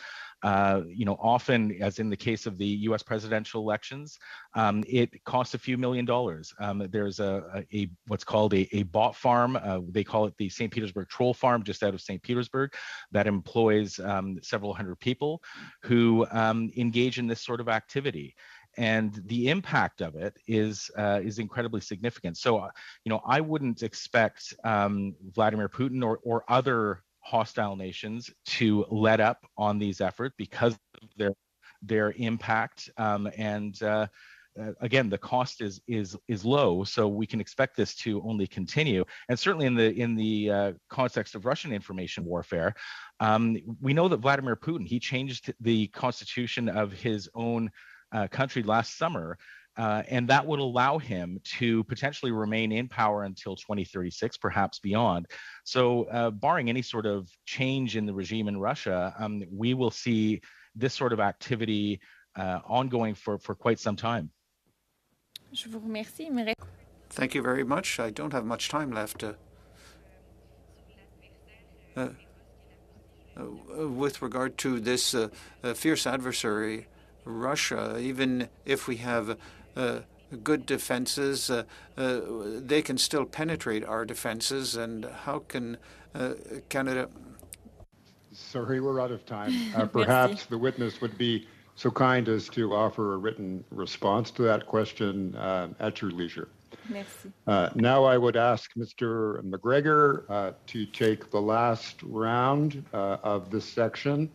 Often, as in the case of the U.S. presidential elections, it costs a few $1 million. There's what's called a bot farm. They call it the St. Petersburg Troll Farm, just out of St. Petersburg, that employs several hundred people who engage in this sort of activity. And the impact of it is incredibly significant. So, I wouldn't expect Vladimir Putin or other hostile nations to let up on these efforts because of their impact. Again, the cost is low, so we can expect this to only continue. And certainly in the context of Russian information warfare, we know that Vladimir Putin, he changed the constitution of his own country last summer, and that would allow him to potentially remain in power until 2036, perhaps beyond. So barring any sort of change in the regime in Russia, we will see this sort of activity ongoing for quite some time. Thank you very much. I don't have much time left. With regard to this fierce adversary, Russia, even if we have good defenses, they can still penetrate our defenses. And how can Canada Sorry, we're out of time. Perhaps the witness would be so kind as to offer a written response to that question at your leisure. Merci. Now I would ask Mr. McGregor to take the last round of this section.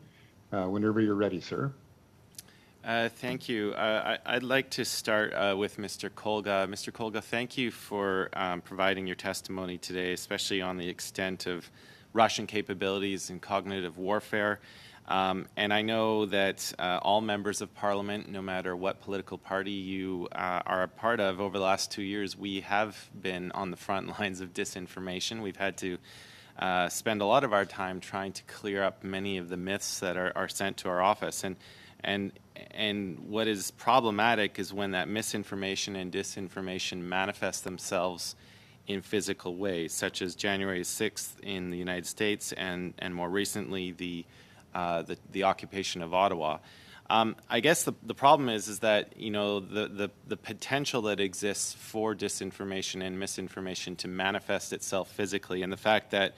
Whenever you're ready, sir. Thank you. I'd like to start with Mr. Kolga. Mr. Kolga, thank you for providing your testimony today, especially on the extent of Russian capabilities in cognitive warfare. And I know that all members of Parliament, no matter what political party you are a part of, over the last 2 years, we have been on the front lines of disinformation. We've had to spend a lot of our time trying to clear up many of the myths that are sent to our office. And what is problematic is when that misinformation and disinformation manifest themselves in physical ways, such as January 6th in the United States and more recently the occupation of Ottawa. I guess the problem is that, you know, the potential that exists for disinformation and misinformation to manifest itself physically, and the fact that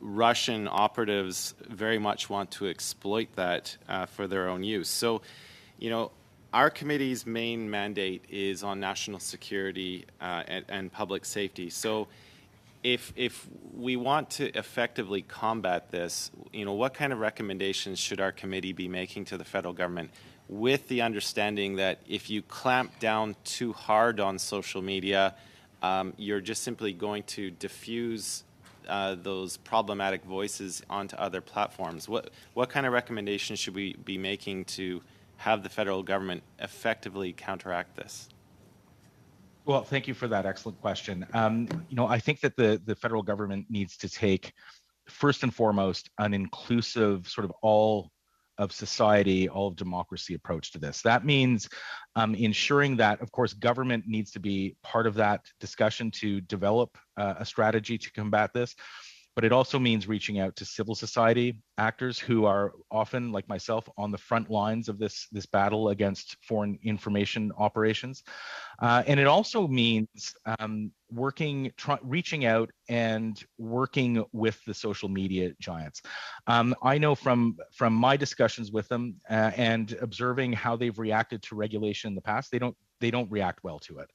Russian operatives very much want to exploit that for their own use. So, you know, our committee's main mandate is on national security and public safety. So if we want to effectively combat this, you know, what kind of recommendations should our committee be making to the federal government, with the understanding that if you clamp down too hard on social media, you're just simply going to diffuse those problematic voices onto other platforms? What kind of recommendations should we be making to have the federal government effectively counteract this? Well, thank you for that excellent question. You know, I think that the federal government needs to take, first and foremost, an inclusive sort of all of society, all of democracy approach to this. That means ensuring that, of course, government needs to be part of that discussion to develop a strategy to combat this. But it also means reaching out to civil society actors who are often, like myself, on the front lines of this battle against foreign information operations. And it also means reaching out and working with the social media giants. I know from my discussions with them and observing how they've reacted to regulation in the past, they don't react well to it.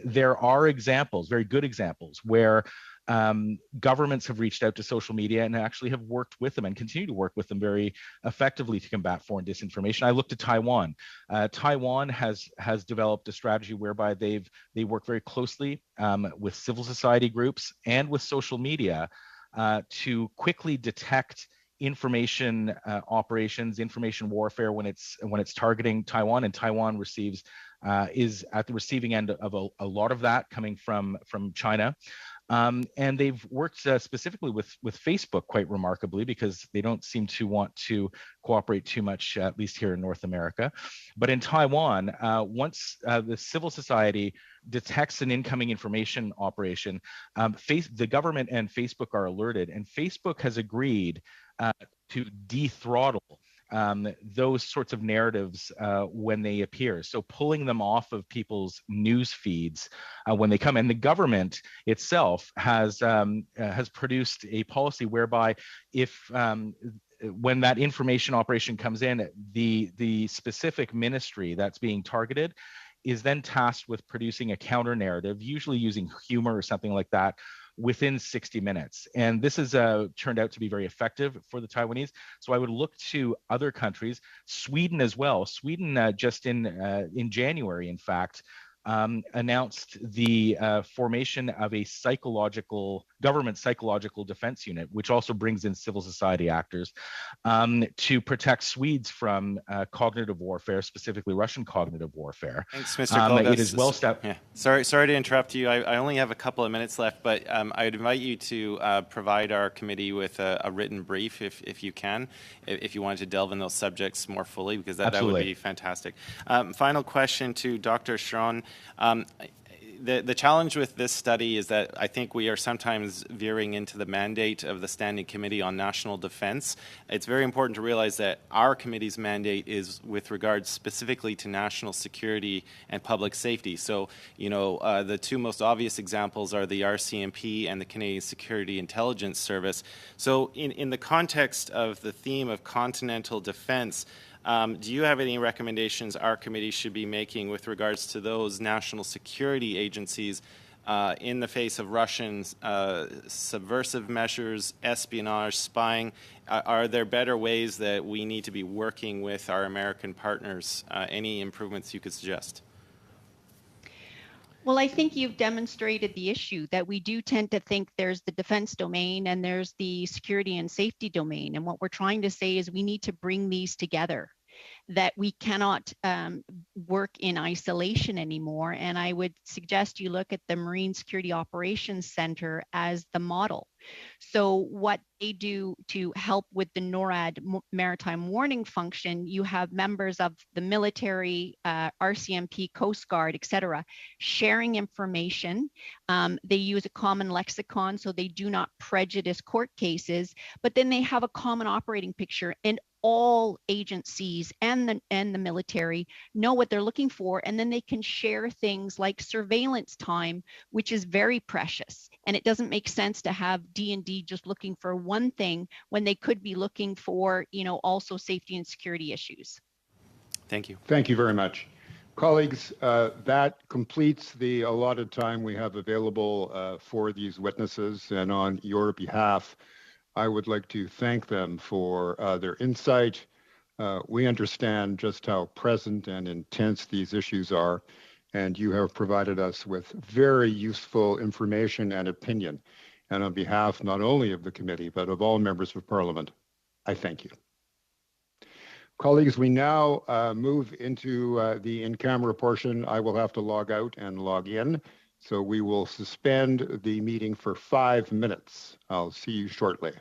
There are examples, very good examples, where governments have reached out to social media and actually have worked with them and continue to work with them very effectively to combat foreign disinformation. I looked at Taiwan. Taiwan has developed a strategy whereby they work very closely with civil society groups and with social media to quickly detect information operations, information warfare when it's targeting Taiwan, and Taiwan is at the receiving end of a lot of that coming from China. And they've worked specifically with Facebook quite remarkably, because they don't seem to want to cooperate too much, at least here in North America. But in Taiwan, once the civil society detects an incoming information operation, the government and Facebook are alerted, and Facebook has agreed to dethrottle those sorts of narratives when they appear. So pulling them off of people's news feeds when they come. And the government itself has produced a policy whereby if when that information operation comes in, the specific ministry that's being targeted is then tasked with producing a counter narrative, usually using humor or something like that, within 60 minutes. And this has turned out to be very effective for the Taiwanese. So I would look to other countries, Sweden as well. Sweden just in January, in fact, announced the formation of a government psychological defense unit, which also brings in civil society actors to protect Swedes from cognitive warfare, specifically Russian cognitive warfare. Thanks, Mr. Kolga. It is well established. Yeah. Sorry to interrupt you. I only have a couple of minutes left, but I'd invite you to provide our committee with a written brief, if you can, if you wanted to delve in those subjects more fully, because that would be fantastic. Final question to Dr. Schron. the challenge with this study is that I think we are sometimes veering into the mandate of the Standing Committee on National Defense. It's very important to realize that our committee's mandate is with regards specifically to national security and public safety. So, you know, the two most obvious examples are the RCMP and the Canadian Security Intelligence Service. So in the context of the theme of continental defense, do you have any recommendations our committee should be making with regards to those national security agencies in the face of Russian subversive measures, espionage, spying? Are there better ways that we need to be working with our American partners? Any improvements you could suggest? Well, I think you've demonstrated the issue that we do tend to think there's the defense domain and there's the security and safety domain. And what we're trying to say is we need to bring these together, that we cannot work in isolation anymore. And I would suggest you look at the Marine Security Operations Center as the model. So what they do to help with the NORAD maritime warning function, you have members of the military, RCMP, Coast Guard, et cetera, sharing information. They use a common lexicon, so they do not prejudice court cases, but then they have a common operating picture, and all agencies and the military know what they're looking for, and then they can share things like surveillance time, which is very precious. And it doesn't make sense to have D&D just looking for one thing when they could be looking for, you know, also safety and security issues. Thank you. Thank you very much. Colleagues, that completes the allotted time we have available for these witnesses. And on your behalf, I would like to thank them for their insight. We understand just how present and intense these issues are, and you have provided us with very useful information and opinion. And on behalf not only of the committee, but of all members of Parliament, I thank you. Colleagues, we now move into the in-camera portion. I will have to log out and log in, so we will suspend the meeting for 5 minutes. I'll see you shortly.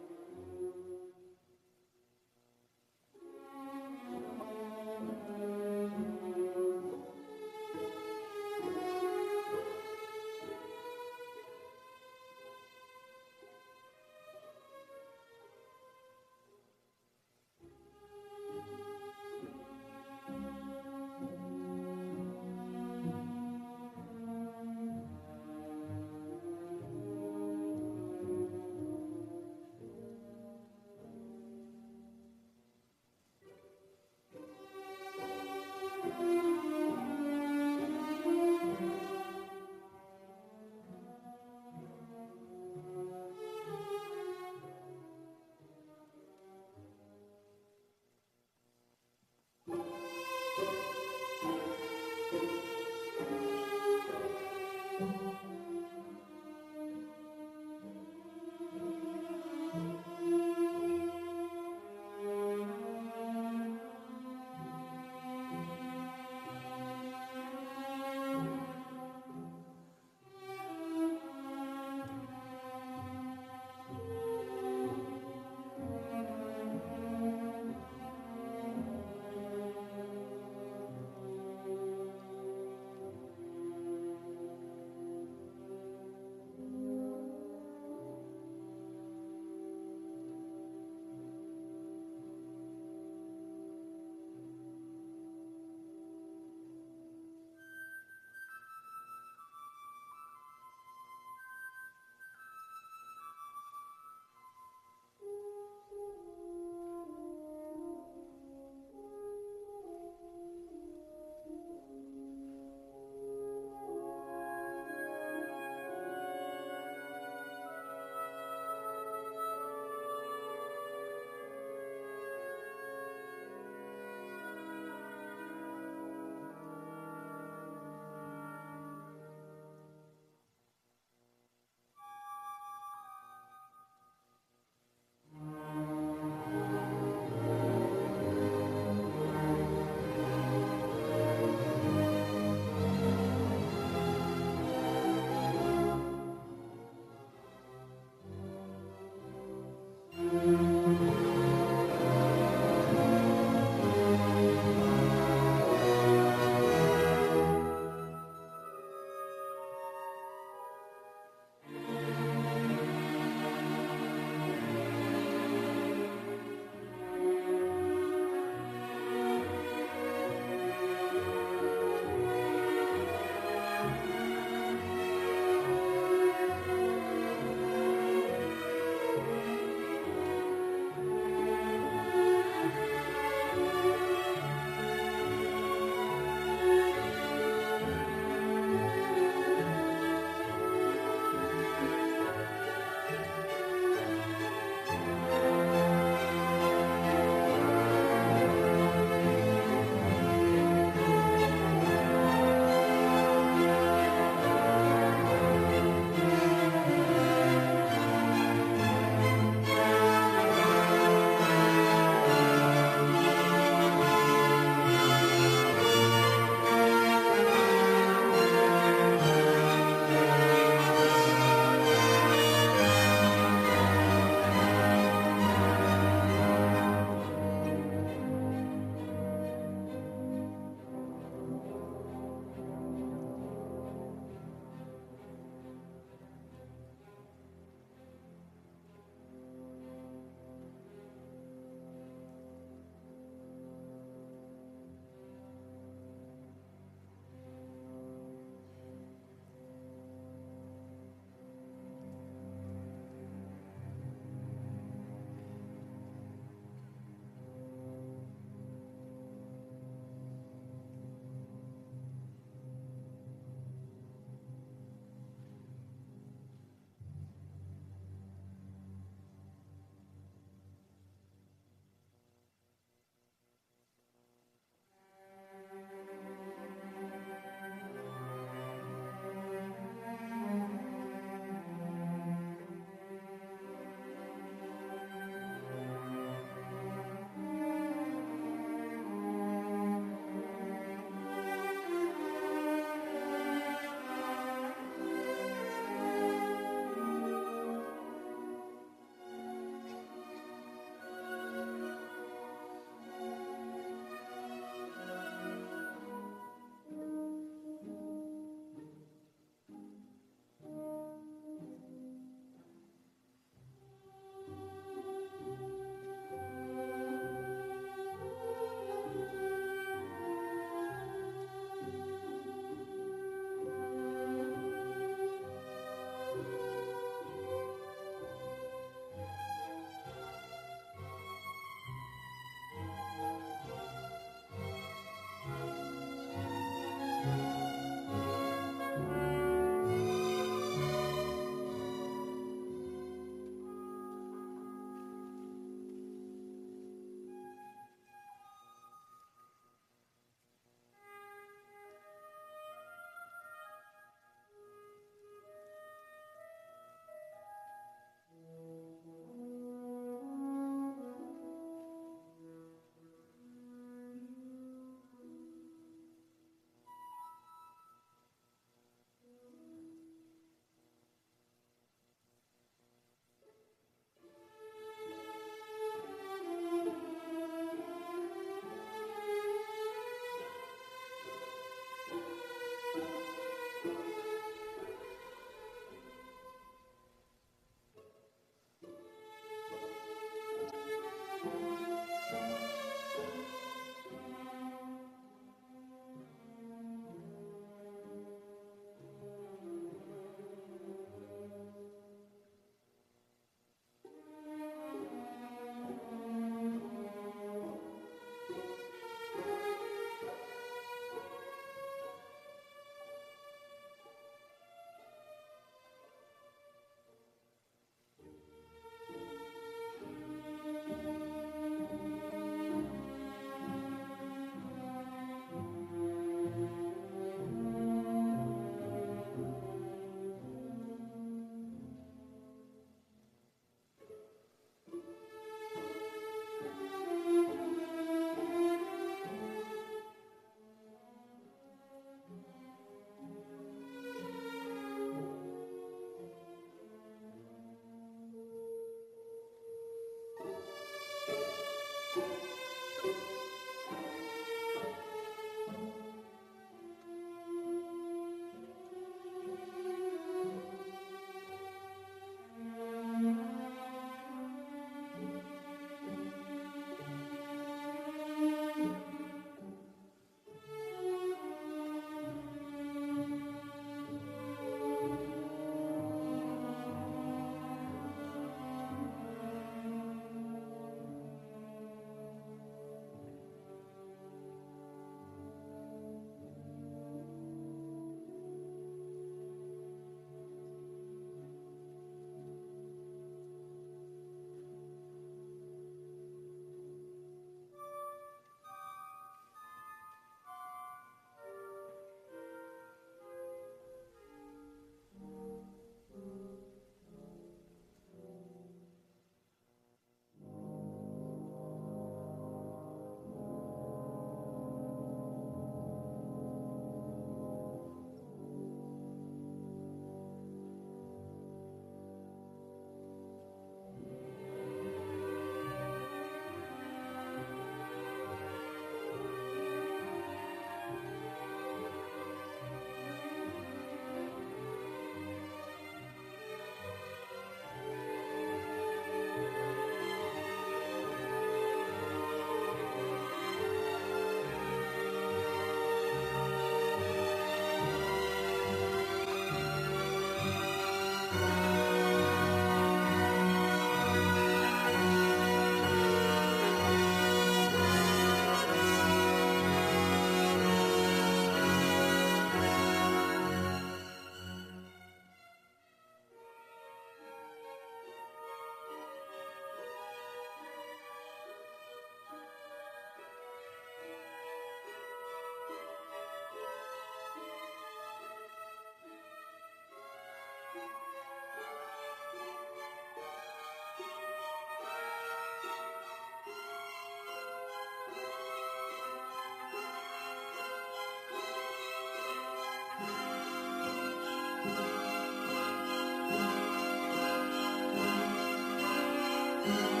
Thank you.